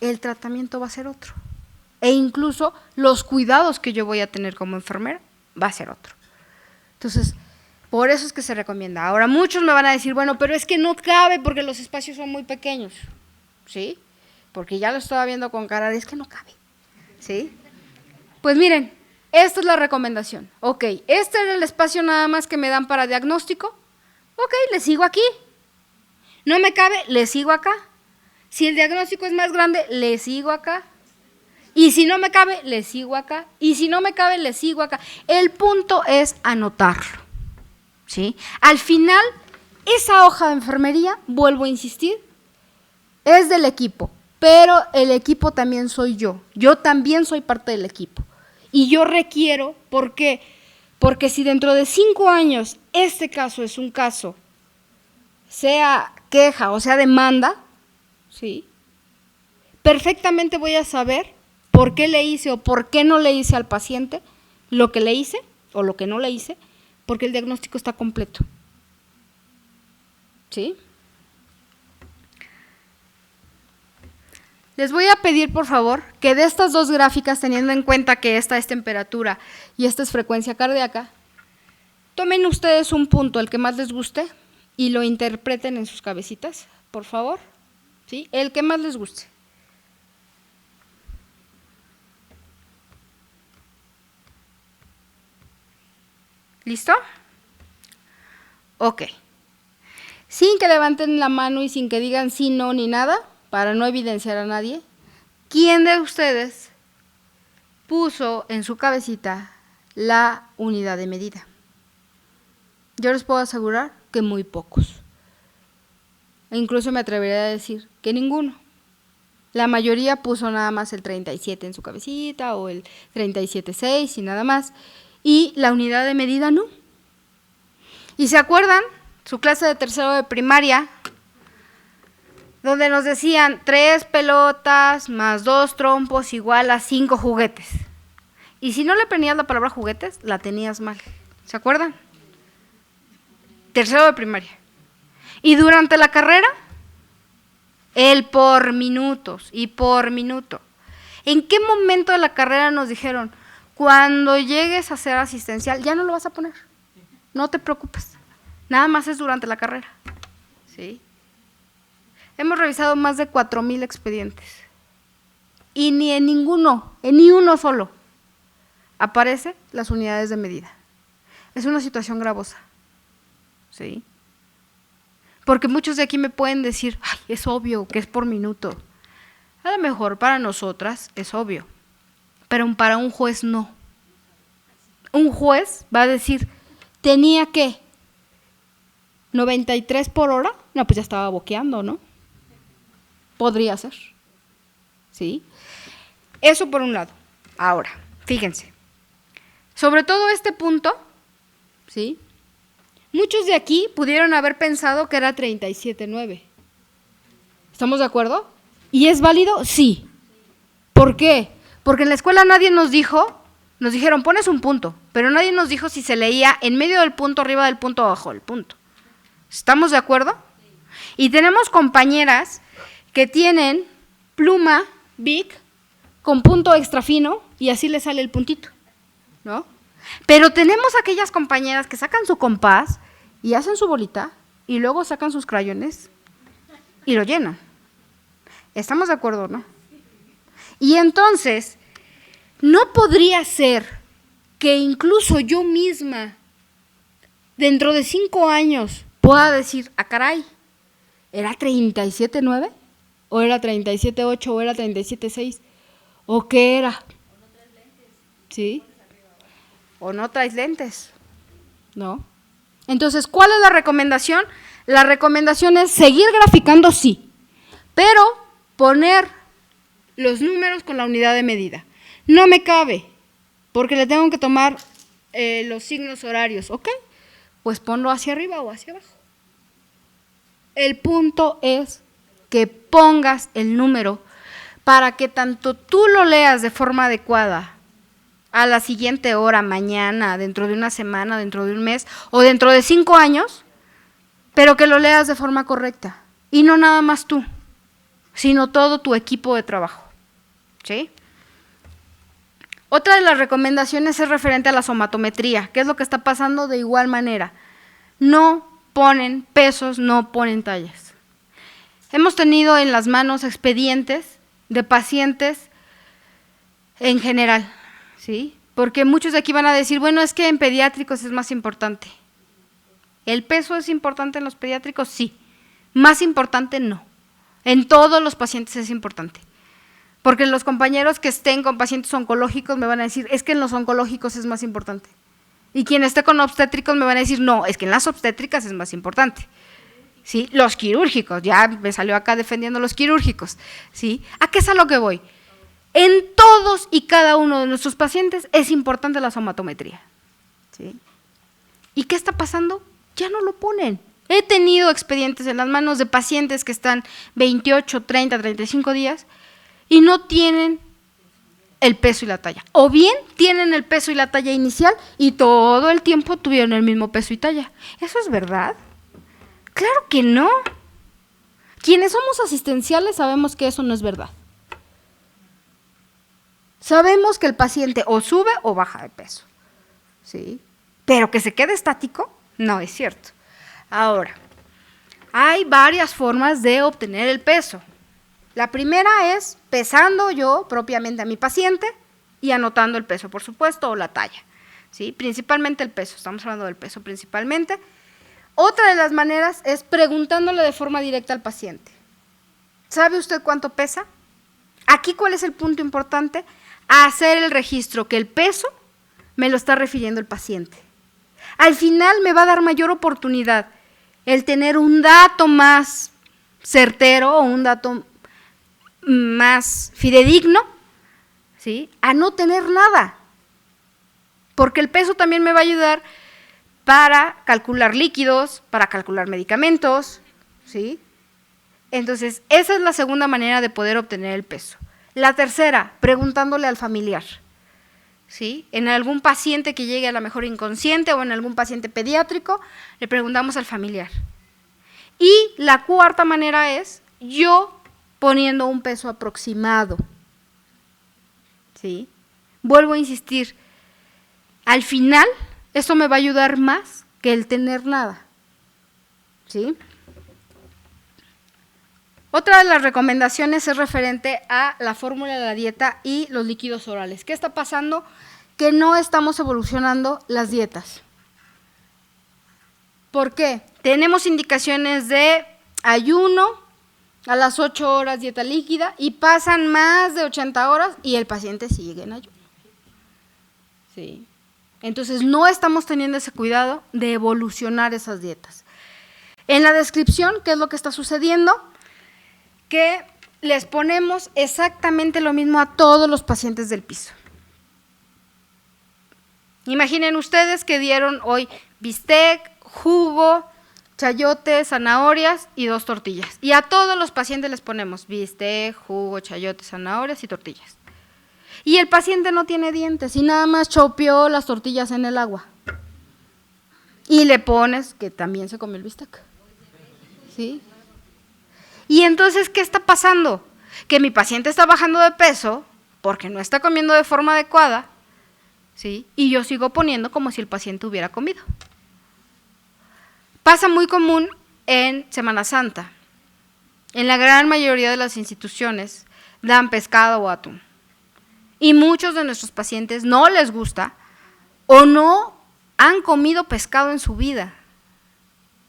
el tratamiento va a ser otro. E incluso los cuidados que yo voy a tener como enfermera va a ser otro. Entonces, por eso es que se recomienda. Ahora, muchos me van a decir, bueno, pero es que no cabe porque los espacios son muy pequeños, ¿sí? Porque ya lo estaba viendo con cara de es que no cabe, ¿sí? Pues miren, esta es la recomendación. Ok, este es el espacio nada más que me dan para diagnóstico. Ok, le sigo aquí. No me cabe, le sigo acá. Si el diagnóstico es más grande, le sigo acá. Y si no me cabe, le sigo acá. Y si no me cabe, le sigo acá. El punto es anotarlo, ¿sí? Al final, esa hoja de enfermería, vuelvo a insistir, es del equipo, pero el equipo también soy yo. Yo también soy parte del equipo. Y yo requiero, ¿por qué? Porque si dentro de 5 años este caso es un caso, sea queja o sea demanda, ¿sí? Perfectamente voy a saber por qué le hice o por qué no le hice al paciente lo que le hice o lo que no le hice, porque el diagnóstico está completo, ¿sí? Les voy a pedir, por favor, que de estas 2 gráficas, teniendo en cuenta que esta es temperatura y esta es frecuencia cardíaca, tomen ustedes un punto, el que más les guste, y lo interpreten en sus cabecitas, por favor, ¿sí? El que más les guste. ¿Listo? Ok. Sin que levanten la mano y sin que digan sí, no, ni nada, para no evidenciar a nadie, ¿quién de ustedes puso en su cabecita la unidad de medida? Yo les puedo asegurar que muy pocos. E incluso me atrevería a decir que ninguno. La mayoría puso nada más el 37 en su cabecita o el 37.6 y nada más. Y la unidad de medida no. ¿Y se acuerdan? Su clase de tercero de primaria, donde nos decían 3 pelotas más 2 trompos igual a 5 juguetes. Y si no le ponías la palabra juguetes, la tenías mal. ¿Se acuerdan? Tercero de primaria. Y durante la carrera, el por minutos y por minuto. ¿En qué momento de la carrera nos dijeron, cuando llegues a ser asistencial, ya no lo vas a poner? No te preocupes. Nada más es durante la carrera. ¿Sí? Hemos revisado más de 4,000 expedientes. Y ni en ninguno, en ni uno solo, aparecen las unidades de medida. Es una situación gravosa. ¿Sí? Porque muchos de aquí me pueden decir, ay, es obvio que es por minuto. A lo mejor para nosotras es obvio, pero para un juez no. Un juez va a decir, tenía que 93 por hora, no, pues ya estaba boqueando, ¿no? Podría ser, ¿sí? Eso por un lado. Ahora, fíjense, sobre todo este punto, ¿sí? Muchos de aquí pudieron haber pensado que era 37.9. ¿Estamos de acuerdo? ¿Y es válido? Sí. ¿Por qué? Porque en la escuela nadie nos dijeron, pones un punto, pero nadie nos dijo si se leía en medio del punto, arriba del punto, abajo del punto. ¿Estamos de acuerdo? Y tenemos compañeras que tienen pluma Bic con punto extra fino y así le sale el puntito, ¿no? Pero tenemos aquellas compañeras que sacan su compás y hacen su bolita y luego sacan sus crayones y lo llenan. ¿Estamos de acuerdo, no? Y entonces, ¿no podría ser que incluso yo misma, dentro de 5 años, pueda decir, ah, caray, ¿era 37.9? ¿O era 37.8? ¿O era 37.6? ¿O qué era? ¿Sí? ¿O no traes lentes? ¿No? Entonces, ¿cuál es la recomendación? La recomendación es seguir graficando, sí, pero poner los números con la unidad de medida. No me cabe, porque le tengo que tomar los signos horarios, ¿ok? Pues ponlo hacia arriba o hacia abajo. El punto es que pongas el número para que tanto tú lo leas de forma adecuada a la siguiente hora, mañana, dentro de una semana, dentro de un mes o dentro de 5 años, pero que lo leas de forma correcta. Y no nada más tú, sino todo tu equipo de trabajo. ¿Sí? Otra de las recomendaciones es referente a la somatometría. ¿Qué es lo que está pasando de igual manera? No ponen pesos, no ponen tallas. Hemos tenido en las manos expedientes de pacientes en general, ¿sí? Porque muchos de aquí van a decir, bueno, es que en pediátricos es más importante. ¿El peso es importante en los pediátricos? Sí. Más importante, no. En todos los pacientes es importante. Porque los compañeros que estén con pacientes oncológicos me van a decir, es que en los oncológicos es más importante. Y quien esté con obstétricos me van a decir, no, es que en las obstétricas es más importante. ¿Sí? Los quirúrgicos, ya me salió acá defendiendo los quirúrgicos. ¿Sí? ¿A qué es a lo que voy? En todos y cada uno de nuestros pacientes es importante la somatometría. ¿Sí? ¿Y qué está pasando? Ya no lo ponen. He tenido expedientes en las manos de pacientes que están 28, 30, 35 días y no tienen el peso y la talla. O bien tienen el peso y la talla inicial y todo el tiempo tuvieron el mismo peso y talla. ¿Eso es verdad? Claro que no. Quienes somos asistenciales sabemos que eso no es verdad. Sabemos que el paciente o sube o baja de peso, ¿sí? Pero que se quede estático, no es cierto. Ahora, hay varias formas de obtener el peso. La primera es pesando yo propiamente a mi paciente y anotando el peso, por supuesto, o la talla, ¿sí? Principalmente el peso, estamos hablando del peso principalmente. Otra de las maneras es preguntándole de forma directa al paciente. ¿Sabe usted cuánto pesa? Aquí, ¿cuál es el punto importante? Hacer el registro, que el peso me lo está refiriendo el paciente. Al final me va a dar mayor oportunidad el tener un dato más certero o un dato más fidedigno, ¿sí?, a no tener nada. Porque el peso también me va a ayudar para calcular líquidos, para calcular medicamentos, ¿sí? Entonces, esa es la segunda manera de poder obtener el peso. La tercera, preguntándole al familiar, ¿sí? En algún paciente que llegue a lo mejor inconsciente o en algún paciente pediátrico, le preguntamos al familiar. Y la cuarta manera es yo poniendo un peso aproximado, ¿sí? Vuelvo a insistir, al final esto me va a ayudar más que el tener nada, ¿sí? Otra de las recomendaciones es referente a la fórmula de la dieta y los líquidos orales. ¿Qué está pasando? Que no estamos evolucionando las dietas. ¿Por qué? Tenemos indicaciones de ayuno a las 8 horas dieta líquida y pasan más de 80 horas y el paciente sigue en ayuno. ¿Sí? Entonces no estamos teniendo ese cuidado de evolucionar esas dietas. En la descripción, ¿qué es lo que está sucediendo? Que les ponemos exactamente lo mismo a todos los pacientes del piso. Imaginen ustedes que dieron hoy bistec, jugo, chayote, zanahorias y 2 tortillas. Y a todos los pacientes les ponemos bistec, jugo, chayote, zanahorias y tortillas. Y el paciente no tiene dientes y nada más chopeó las tortillas en el agua. Y le pones que también se comió el bistec. ¿Sí? Y entonces, ¿qué está pasando? Que mi paciente está bajando de peso porque no está comiendo de forma adecuada, ¿sí? Y yo sigo poniendo como si el paciente hubiera comido. Pasa muy común en Semana Santa. En la gran mayoría de las instituciones dan pescado o atún. Y muchos de nuestros pacientes no les gusta o no han comido pescado en su vida,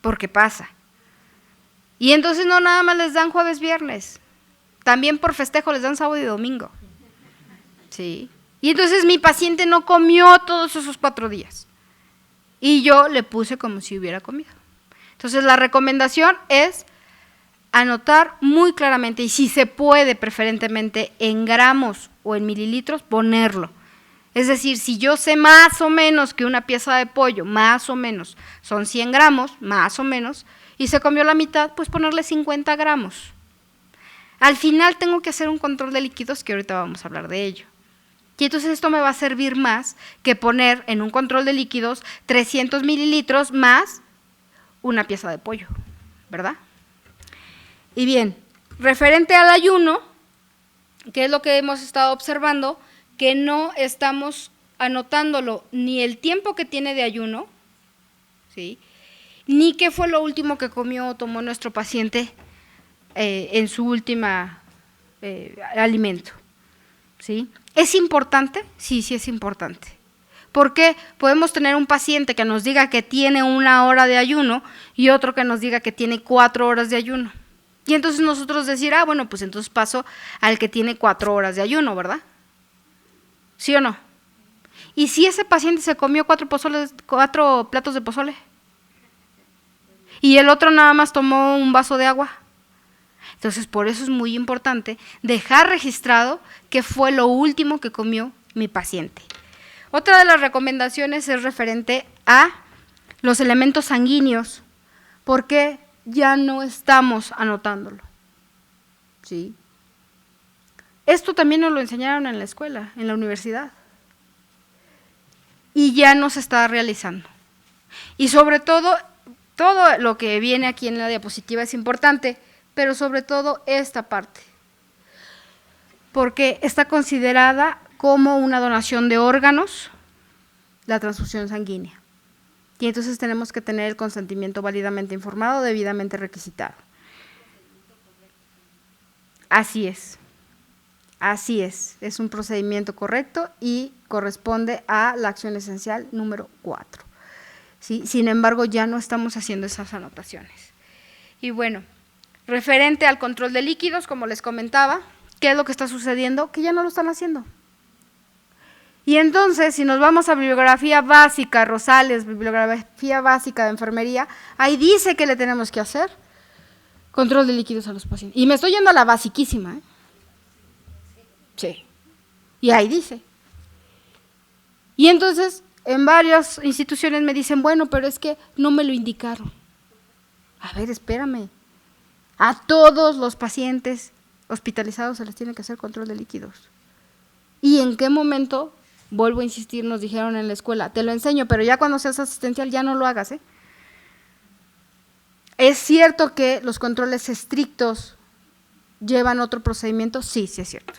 porque pasa. Y entonces no nada más les dan jueves, viernes, también por festejo les dan sábado y domingo. ¿Sí? Y entonces mi paciente no comió todos esos 4 días. Y yo le puse como si hubiera comido. Entonces la recomendación es anotar muy claramente, y si se puede preferentemente en gramos o en mililitros, ponerlo. Es decir, si yo sé más o menos que una pieza de pollo, más o menos, son 100 gramos, más o menos, y se comió la mitad, pues ponerle 50 gramos. Al final tengo que hacer un control de líquidos, que ahorita vamos a hablar de ello. Y entonces esto me va a servir más que poner en un control de líquidos 300 mililitros más una pieza de pollo, ¿verdad? Y bien, referente al ayuno, ¿qué es lo que hemos estado observando? Que no estamos anotándolo ni el tiempo que tiene de ayuno, ¿sí?, ni qué fue lo último que comió o tomó nuestro paciente en su última alimento, ¿sí? ¿Es importante? Sí, sí es importante. Porque podemos tener un paciente que nos diga que tiene 1 hora de ayuno y otro que nos diga que tiene 4 horas de ayuno. Y entonces nosotros decir, bueno, pues entonces paso al que tiene 4 horas de ayuno, ¿verdad? ¿Sí o no? ¿Y si ese paciente se comió 4 platos de pozole? Y el otro nada más tomó un vaso de agua. Entonces, por eso es muy importante dejar registrado qué fue lo último que comió mi paciente. Otra de las recomendaciones es referente a los elementos sanguíneos, porque ya no estamos anotándolo, ¿sí? Esto también nos lo enseñaron en la escuela, en la universidad, y ya no se está realizando. Y sobre todo lo que viene aquí en la diapositiva es importante, pero sobre todo esta parte, porque está considerada como una donación de órganos, la transfusión sanguínea. Y entonces tenemos que tener el consentimiento válidamente informado, debidamente requisitado. Así es un procedimiento correcto y corresponde a la acción esencial número 4. ¿Sí? Sin embargo, ya no estamos haciendo esas anotaciones. Y bueno, Referente al control de líquidos, como les comentaba, ¿qué es lo que está sucediendo? Que ya no lo están haciendo. Y entonces, si nos vamos a bibliografía básica, Rosales, bibliografía básica de enfermería, ahí dice que le tenemos que hacer control de líquidos a los pacientes. Y me estoy yendo a la basiquísima, ¿eh? Sí. Y ahí dice. Y entonces, en varias instituciones me dicen, bueno, pero es que no me lo indicaron. A ver, espérame. A todos los pacientes hospitalizados se les tiene que hacer control de líquidos. ¿Y en qué momento? Vuelvo a insistir, nos dijeron en la escuela, te lo enseño, pero ya cuando seas asistencial ya no lo hagas, ¿eh? ¿Es cierto que los controles estrictos llevan otro procedimiento? Sí, sí es cierto.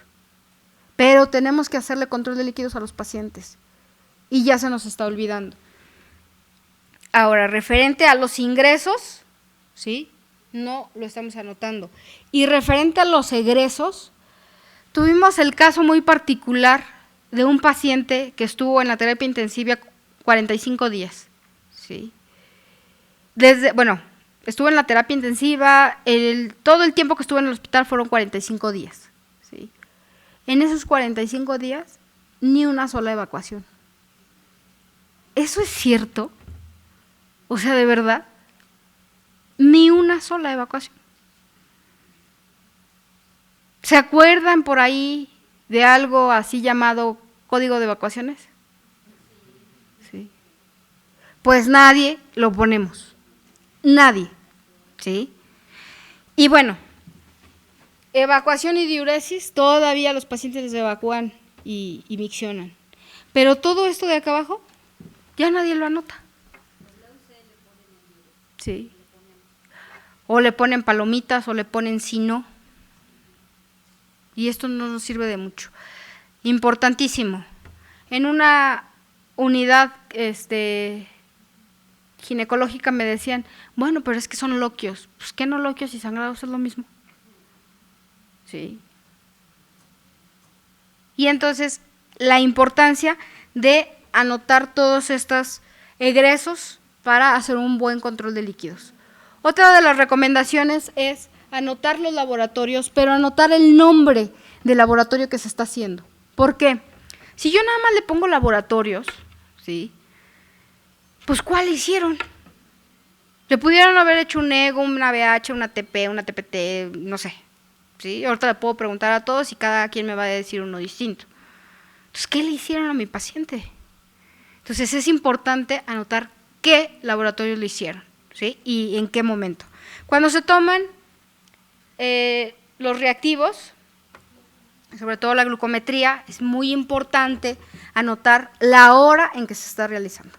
Pero tenemos que hacerle control de líquidos a los pacientes y ya se nos está olvidando. Ahora, referente a los ingresos, ¿sí? No lo estamos anotando. Y referente a los egresos, tuvimos el caso muy particular de un paciente que estuvo en la terapia intensiva 45 días, ¿sí? Estuvo en la terapia intensiva, todo el tiempo que estuvo en el hospital fueron 45 días, ¿sí? En esos 45 días, ni una sola evacuación. ¿Eso es cierto? O sea, de verdad, ni una sola evacuación. ¿Se acuerdan por ahí de algo así llamado código de evacuaciones? Sí. Pues nadie lo ponemos, nadie, ¿sí? Y bueno, evacuación y diuresis, todavía los pacientes les evacúan y miccionan, pero todo esto de acá abajo, ya nadie lo anota. Sí. O le ponen palomitas o le ponen si no. Y esto no nos sirve de mucho. Importantísimo. En una unidad ginecológica me decían, bueno, pero es que son loquios. Pues, ¿qué no loquios y sangrados es lo mismo? Sí. Y entonces, la importancia de anotar todos estos egresos para hacer un buen control de líquidos. Otra de las recomendaciones es anotar los laboratorios, pero anotar el nombre del laboratorio que se está haciendo. ¿Por qué? Si yo nada más le pongo laboratorios, ¿sí? Pues ¿cuál hicieron? Le pudieron haber hecho un EGO, una BH, una TP, una TPT, no sé, ¿sí? Ahorita le puedo preguntar a todos y cada quien me va a decir uno distinto. Entonces, ¿qué le hicieron a mi paciente? Entonces, es importante anotar qué laboratorios le hicieron, ¿sí? Y en qué momento. Cuando se toman los reactivos, sobre todo la glucometría, es muy importante anotar la hora en que se está realizando.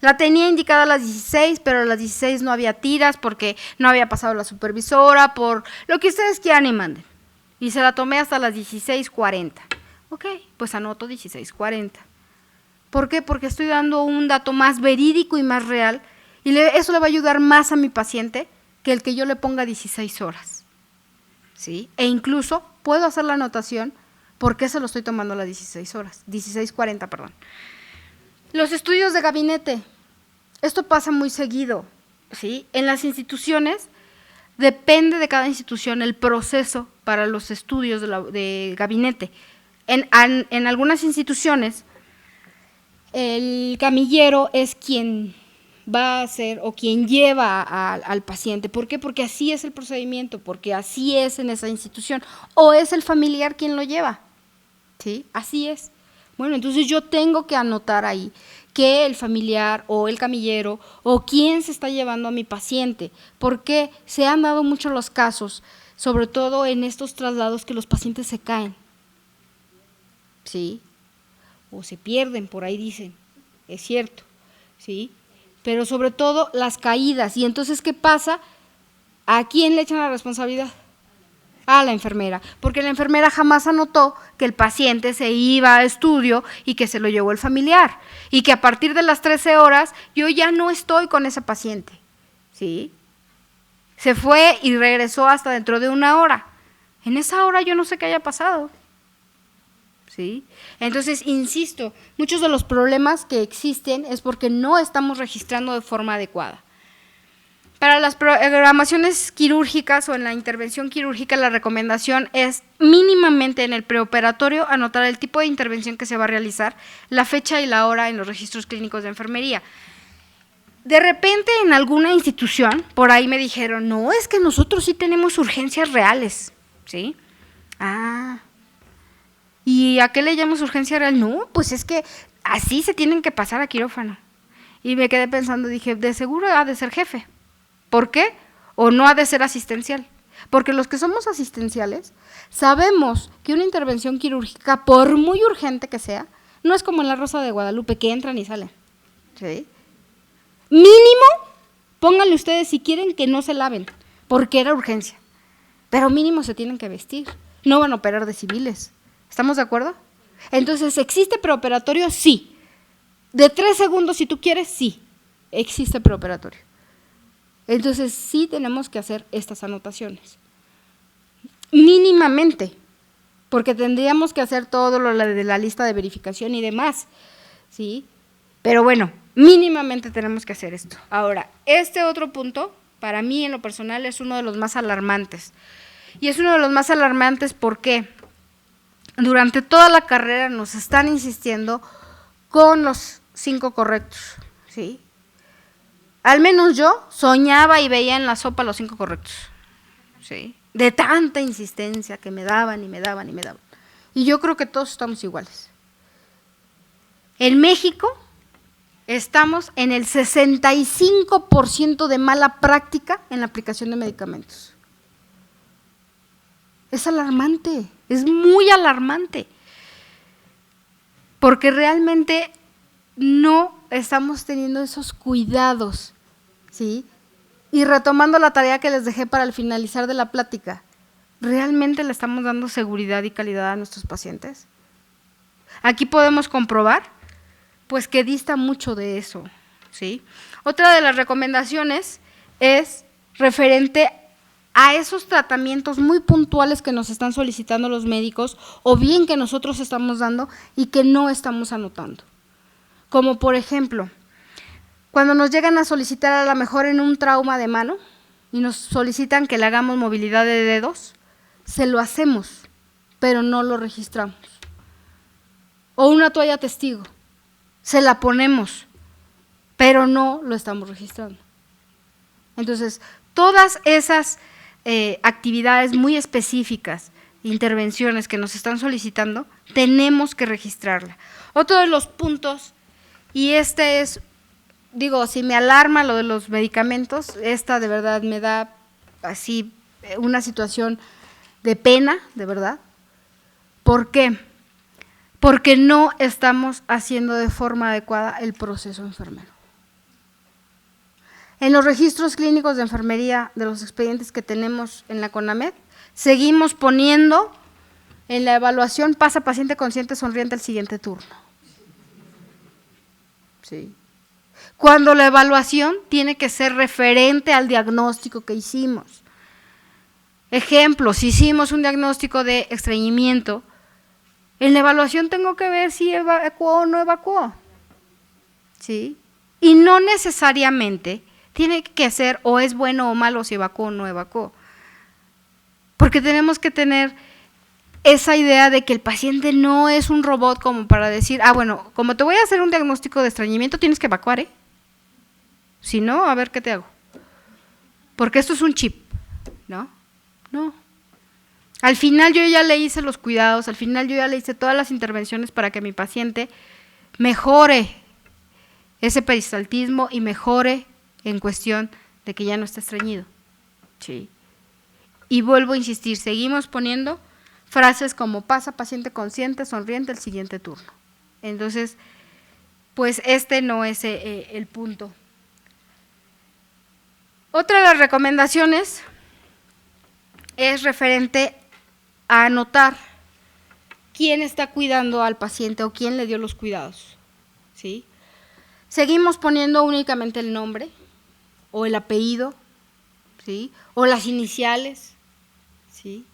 La tenía indicada a las 16, pero a las 16 no había tiras porque no había pasado la supervisora, por lo que ustedes quieran y manden. Y se la tomé hasta las 16:40. Ok, pues anoto 16:40. ¿Por qué? Porque estoy dando un dato más verídico y más real, y eso le va a ayudar más a mi paciente que el que yo le ponga 16 horas. ¿Sí? E incluso puedo hacer la anotación por qué se lo estoy tomando a las 16 horas, 16:40, perdón. Los estudios de gabinete, esto pasa muy seguido, ¿sí? En las instituciones, depende de cada institución el proceso para los estudios de gabinete. En algunas instituciones, el camillero es quien va a hacer o quien lleva al paciente. ¿Por qué? Porque así es el procedimiento, porque así es en esa institución, o es el familiar quien lo lleva, ¿sí? Así es. Bueno, entonces yo tengo que anotar ahí que el familiar o el camillero o quién se está llevando a mi paciente, porque se han dado muchos los casos, sobre todo en estos traslados, que los pacientes se caen, ¿sí? O se pierden, por ahí dicen, es cierto, ¿sí? Pero sobre todo las caídas. Y entonces, ¿qué pasa? ¿A quién le echan la responsabilidad? A la enfermera, porque la enfermera jamás anotó que el paciente se iba a estudio y que se lo llevó el familiar, y que a partir de las 13 horas yo ya no estoy con ese paciente, ¿sí? Se fue y regresó hasta dentro de 1 hora. En esa hora yo no sé qué haya pasado, ¿sí? Entonces, insisto, muchos de los problemas que existen es porque no estamos registrando de forma adecuada. Para las programaciones quirúrgicas o en la intervención quirúrgica, la recomendación es mínimamente en el preoperatorio anotar el tipo de intervención que se va a realizar, la fecha y la hora en los registros clínicos de enfermería. De repente en alguna institución, por ahí me dijeron, no, es que nosotros sí tenemos urgencias reales, ¿sí? ¿Y a qué le llamamos urgencia real? No, pues es que así se tienen que pasar a quirófano. Y me quedé pensando, dije, de seguro ha de ser jefe. ¿Por qué? O no ha de ser asistencial. Porque los que somos asistenciales sabemos que una intervención quirúrgica, por muy urgente que sea, no es como en la Rosa de Guadalupe, que entran y salen. ¿Sí? Mínimo, pónganle ustedes si quieren que no se laven, porque era urgencia. Pero mínimo se tienen que vestir. No van a operar de civiles. ¿Estamos de acuerdo? Entonces, ¿existe preoperatorio? Sí. De 3 segundos, si tú quieres, sí. Existe preoperatorio. Entonces, sí tenemos que hacer estas anotaciones. Mínimamente, porque tendríamos que hacer todo lo de la lista de verificación y demás, ¿sí? Pero bueno, mínimamente tenemos que hacer esto. Ahora, este otro punto, para mí en lo personal, es uno de los más alarmantes. Y es uno de los más alarmantes porque durante toda la carrera nos están insistiendo con los 5 correctos, ¿sí? Al menos yo soñaba y veía en la sopa los 5 correctos, ¿sí? De tanta insistencia que me daban y me daban y me daban. Y yo creo que todos estamos iguales. En México estamos en el 65% de mala práctica en la aplicación de medicamentos. Es alarmante, es muy alarmante, porque realmente no estamos teniendo esos cuidados, ¿sí? Y retomando la tarea que les dejé para el finalizar de la plática, ¿realmente le estamos dando seguridad y calidad a nuestros pacientes? Aquí podemos comprobar, pues, que dista mucho de eso, ¿sí? Otra de las recomendaciones es referente a esos tratamientos muy puntuales que nos están solicitando los médicos o bien que nosotros estamos dando y que no estamos anotando. Como por ejemplo, cuando nos llegan a solicitar a lo mejor en un trauma de mano y nos solicitan que le hagamos movilidad de dedos, se lo hacemos, pero no lo registramos. O una toalla testigo, se la ponemos, pero no lo estamos registrando. Entonces, todas esas actividades muy específicas, intervenciones que nos están solicitando, tenemos que registrarla. Otro de los puntos, y este es, digo, si me alarma lo de los medicamentos, esta de verdad me da así una situación de pena, de verdad. ¿Por qué? Porque no estamos haciendo de forma adecuada el proceso enfermero. En los registros clínicos de enfermería de los expedientes que tenemos en la CONAMED, seguimos poniendo en la evaluación pasa paciente consciente sonriente al siguiente turno. Sí. Cuando la evaluación tiene que ser referente al diagnóstico que hicimos. Ejemplo, si hicimos un diagnóstico de estreñimiento, en la evaluación tengo que ver si evacuó o no evacuó. ¿Sí? Y no necesariamente tiene que ser o es bueno o malo si evacuó o no evacuó. Porque tenemos que tener esa idea de que el paciente no es un robot como para decir, bueno, como te voy a hacer un diagnóstico de estreñimiento, tienes que evacuar, Si no, a ver qué te hago. Porque esto es un chip, ¿no? No. Al final yo ya le hice los cuidados, al final yo ya le hice todas las intervenciones para que mi paciente mejore ese peristaltismo y mejore en cuestión de que ya no está estreñido. Sí. Y vuelvo a insistir, seguimos poniendo frases como pasa paciente consciente, sonriente, el siguiente turno. Entonces, pues este no es el punto. Otra de las recomendaciones es referente a anotar quién está cuidando al paciente o quién le dio los cuidados, ¿sí? Seguimos poniendo únicamente el nombre o el apellido, ¿sí? O las iniciales, ¿sí?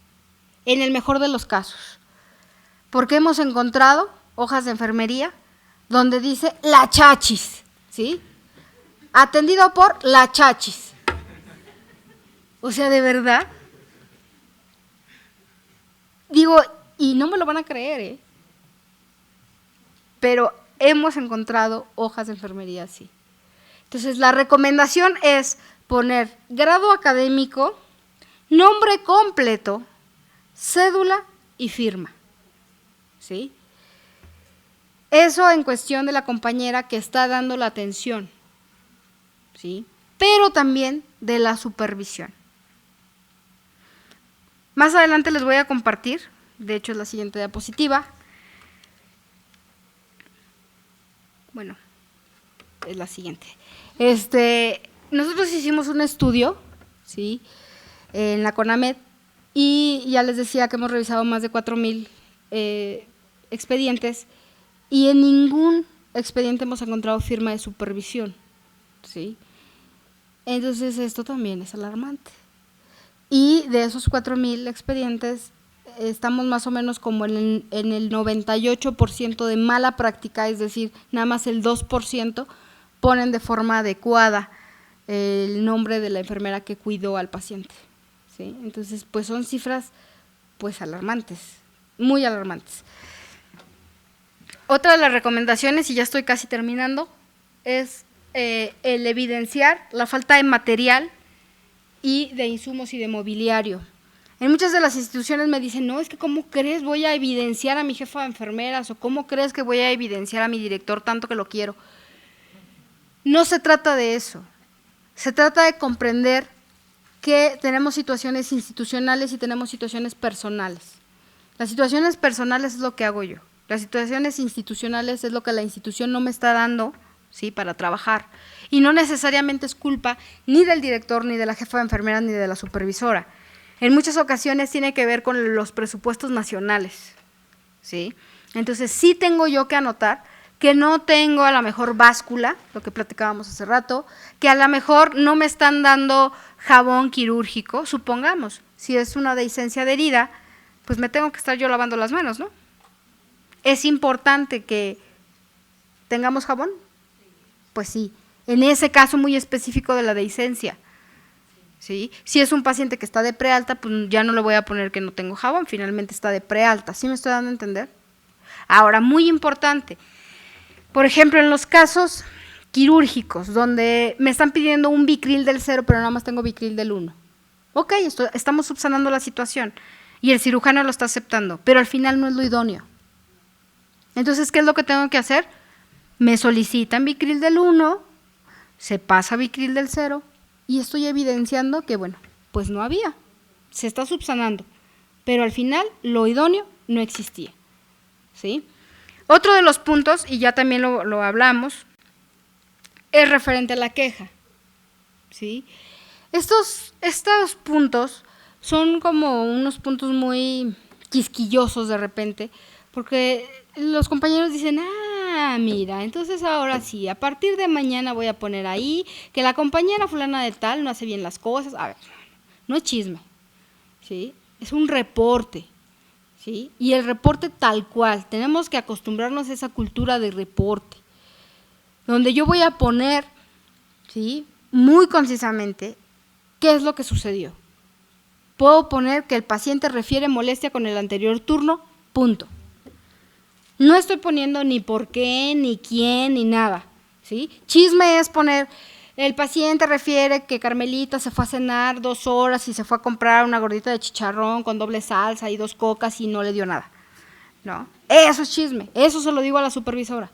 En el mejor de los casos, porque hemos encontrado hojas de enfermería donde dice la chachis, ¿sí? Atendido por la chachis, O sea, de verdad. Digo, y no me lo van a creer, ¿eh? Pero hemos encontrado hojas de enfermería así. Entonces, la recomendación es poner grado académico, nombre completo, cédula y firma, ¿sí? Eso en cuestión de la compañera que está dando la atención, ¿sí? Pero también de la supervisión. Más adelante les voy a compartir, de hecho es la siguiente diapositiva. Bueno, es la siguiente. Nosotros hicimos un estudio, ¿sí?, en la CONAMED, y ya les decía que hemos revisado más de 4,000 expedientes, y en ningún expediente hemos encontrado firma de supervisión, ¿sí? Entonces esto también es alarmante. Y de esos 4,000 expedientes, estamos más o menos como en el 98% de mala práctica, es decir, nada más el 2% ponen de forma adecuada el nombre de la enfermera que cuidó al paciente, ¿sí? Entonces, pues son cifras pues alarmantes, muy alarmantes. Otra de las recomendaciones, y ya estoy casi terminando, es el evidenciar la falta de material y de insumos y de mobiliario. En muchas de las instituciones me dicen, no, es que ¿cómo crees voy a evidenciar a mi jefa de enfermeras? O ¿cómo crees que voy a evidenciar a mi director tanto que lo quiero? No se trata de eso. Se trata de comprender que tenemos situaciones institucionales y tenemos situaciones personales. Las situaciones personales es lo que hago yo. Las situaciones institucionales es lo que la institución no me está dando, ¿sí?, para trabajar. Y no necesariamente es culpa ni del director, ni de la jefa de enfermeras, ni de la supervisora. En muchas ocasiones tiene que ver con los presupuestos nacionales, ¿sí? Entonces sí tengo yo que anotar que no tengo a lo mejor báscula, lo que platicábamos hace rato, que a lo mejor no me están dando jabón quirúrgico, supongamos, si es una dehiscencia de herida, pues me tengo que estar yo lavando las manos, ¿no? ¿Es importante que tengamos jabón? Pues sí, en ese caso muy específico de la dehiscencia, ¿sí? Si es un paciente que está de prealta, pues ya no le voy a poner que no tengo jabón, finalmente está de prealta, ¿sí me estoy dando a entender? Ahora, muy importante, por ejemplo, en los casos quirúrgicos, donde me están pidiendo un Vicryl del 0, pero nada más tengo Vicryl del 1. Ok, estamos subsanando la situación y el cirujano lo está aceptando, pero al final no es lo idóneo. Entonces, ¿qué es lo que tengo que hacer? Me solicitan Vicryl del 1, se pasa Vicryl del 0 y estoy evidenciando que, bueno, pues no había, se está subsanando, pero al final lo idóneo no existía, ¿sí? Otro de los puntos, y ya también lo hablamos, es referente a la queja, ¿sí? Estos puntos son como unos puntos muy quisquillosos de repente, porque los compañeros dicen, mira, entonces ahora sí, a partir de mañana voy a poner ahí que la compañera fulana de tal no hace bien las cosas. A ver, no es chisme, ¿sí? Es un reporte, ¿sí? Y el reporte tal cual, tenemos que acostumbrarnos a esa cultura de reporte, donde yo voy a poner, ¿sí?, muy concisamente qué es lo que sucedió. Puedo poner que el paciente refiere molestia con el anterior turno, punto. No estoy poniendo ni por qué, ni quién, ni nada, ¿sí? Chisme es poner, el paciente refiere que Carmelita se fue a cenar 2 horas y se fue a comprar una gordita de chicharrón con doble salsa y 2 cocas y no le dio nada, ¿no? Eso es chisme, eso se lo digo a la supervisora,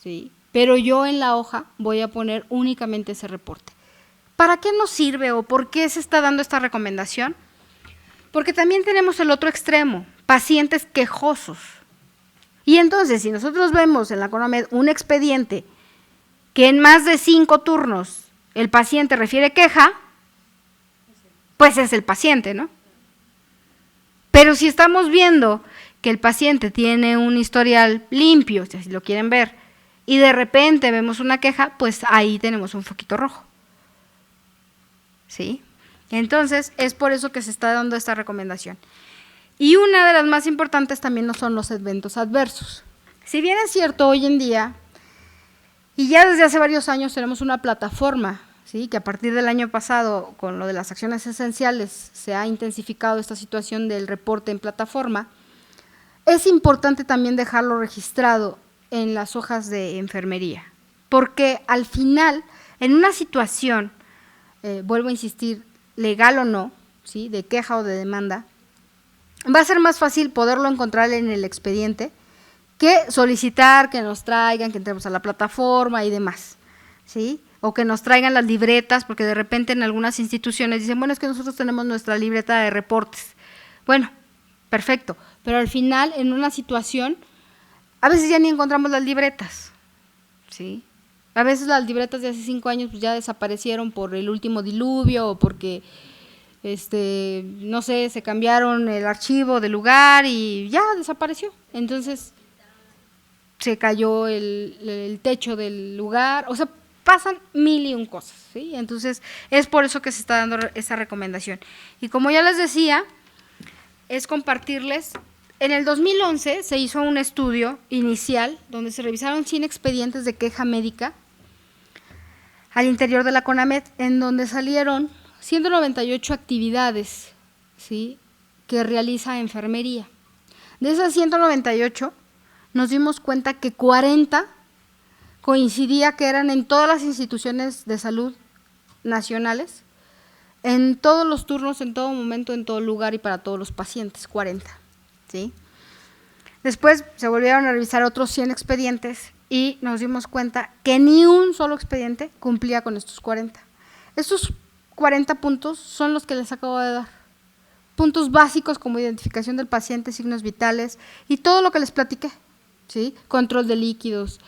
¿sí? Pero yo en la hoja voy a poner únicamente ese reporte. ¿Para qué nos sirve o por qué se está dando esta recomendación? Porque también tenemos el otro extremo, pacientes quejosos. Y entonces, si nosotros vemos en la CONAMED un expediente que en más de 5 turnos el paciente refiere queja, pues es el paciente, ¿no? Pero si estamos viendo que el paciente tiene un historial limpio, si lo quieren ver, y de repente vemos una queja, pues ahí tenemos un foquito rojo, ¿sí? Entonces, es por eso que se está dando esta recomendación. Y una de las más importantes también no son los eventos adversos. Si bien es cierto, hoy en día, y ya desde hace varios años tenemos una plataforma ¿sí? Que a partir del año pasado, con lo de las acciones esenciales, se ha intensificado esta situación del reporte en plataforma, es importante también dejarlo registrado en las hojas de enfermería, porque al final, en una situación, vuelvo a insistir, legal o no, ¿sí? De queja o de demanda, va a ser más fácil poderlo encontrar en el expediente que solicitar que nos traigan, que entremos a la plataforma y demás, ¿sí? O que nos traigan las libretas, porque de repente en algunas instituciones dicen, bueno, es que nosotros tenemos nuestra libreta de reportes. Bueno, perfecto, pero al final en una situación, a veces ya ni encontramos las libretas, ¿sí? A veces las libretas de hace 5 años pues ya desaparecieron por el último diluvio o porque, no sé, se cambiaron el archivo de lugar y ya desapareció. Entonces se cayó el techo del lugar, o sea, pasan 1000 y un cosas, ¿sí? Entonces es por eso que se está dando esa recomendación. Y como ya les decía, es compartirles. En el 2011 se hizo un estudio inicial donde se revisaron 100 expedientes de queja médica al interior de la CONAMED, en donde salieron 198 actividades, ¿sí? Que realiza enfermería. De esas 198, nos dimos cuenta que 40 coincidía que eran en todas las instituciones de salud nacionales, en todos los turnos, en todo momento, en todo lugar y para todos los pacientes, 40, ¿sí? Después se volvieron a revisar otros 100 expedientes y nos dimos cuenta que ni un solo expediente cumplía con estos 40. Estos 40 puntos son los que les acabo de dar. Puntos básicos como identificación del paciente, signos vitales y todo lo que les platiqué, ¿sí? Control de líquidos,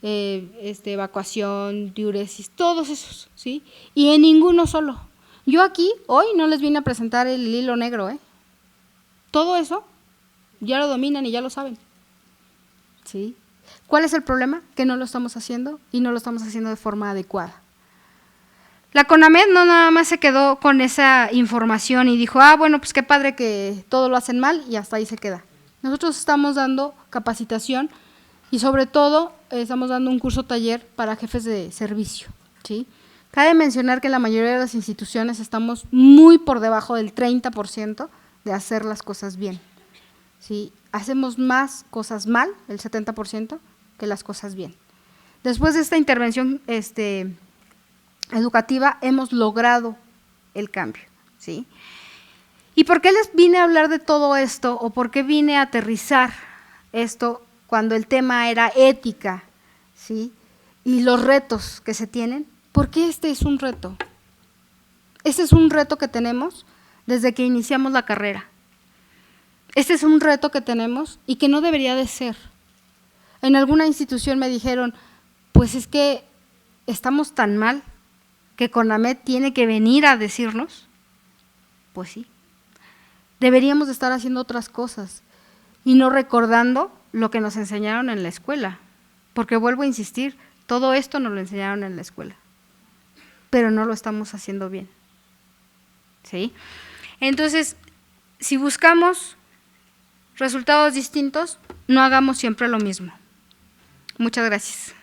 evacuación, diuresis, todos esos, ¿sí? Y en ninguno solo. Yo aquí, hoy, no les vine a presentar el hilo negro, ¿eh? Todo eso ya lo dominan y ya lo saben, ¿sí? ¿Cuál es el problema? Que no lo estamos haciendo y no lo estamos haciendo de forma adecuada. La CONAMED no nada más se quedó con esa información y dijo, bueno, pues qué padre que todo lo hacen mal y hasta ahí se queda. Nosotros estamos dando capacitación y sobre todo estamos dando un curso taller para jefes de servicio, ¿sí? Cabe mencionar que la mayoría de las instituciones estamos muy por debajo del 30% de hacer las cosas bien, ¿sí? Hacemos más cosas mal, el 70%, que las cosas bien. Después de esta intervención educativa hemos logrado el cambio, ¿sí? ¿Y por qué les vine a hablar de todo esto o por qué vine a aterrizar esto cuando el tema era ética, ¿sí? Y los retos que se tienen? Porque este es un reto. Este es un reto que tenemos desde que iniciamos la carrera. Este es un reto que tenemos y que no debería de ser. En alguna institución me dijeron, pues es que estamos tan mal que CONAMED tiene que venir a decirnos. Pues sí, deberíamos de estar haciendo otras cosas y no recordando lo que nos enseñaron en la escuela, porque vuelvo a insistir, todo esto nos lo enseñaron en la escuela, pero no lo estamos haciendo bien, ¿sí? Entonces, si buscamos resultados distintos, no hagamos siempre lo mismo. Muchas gracias.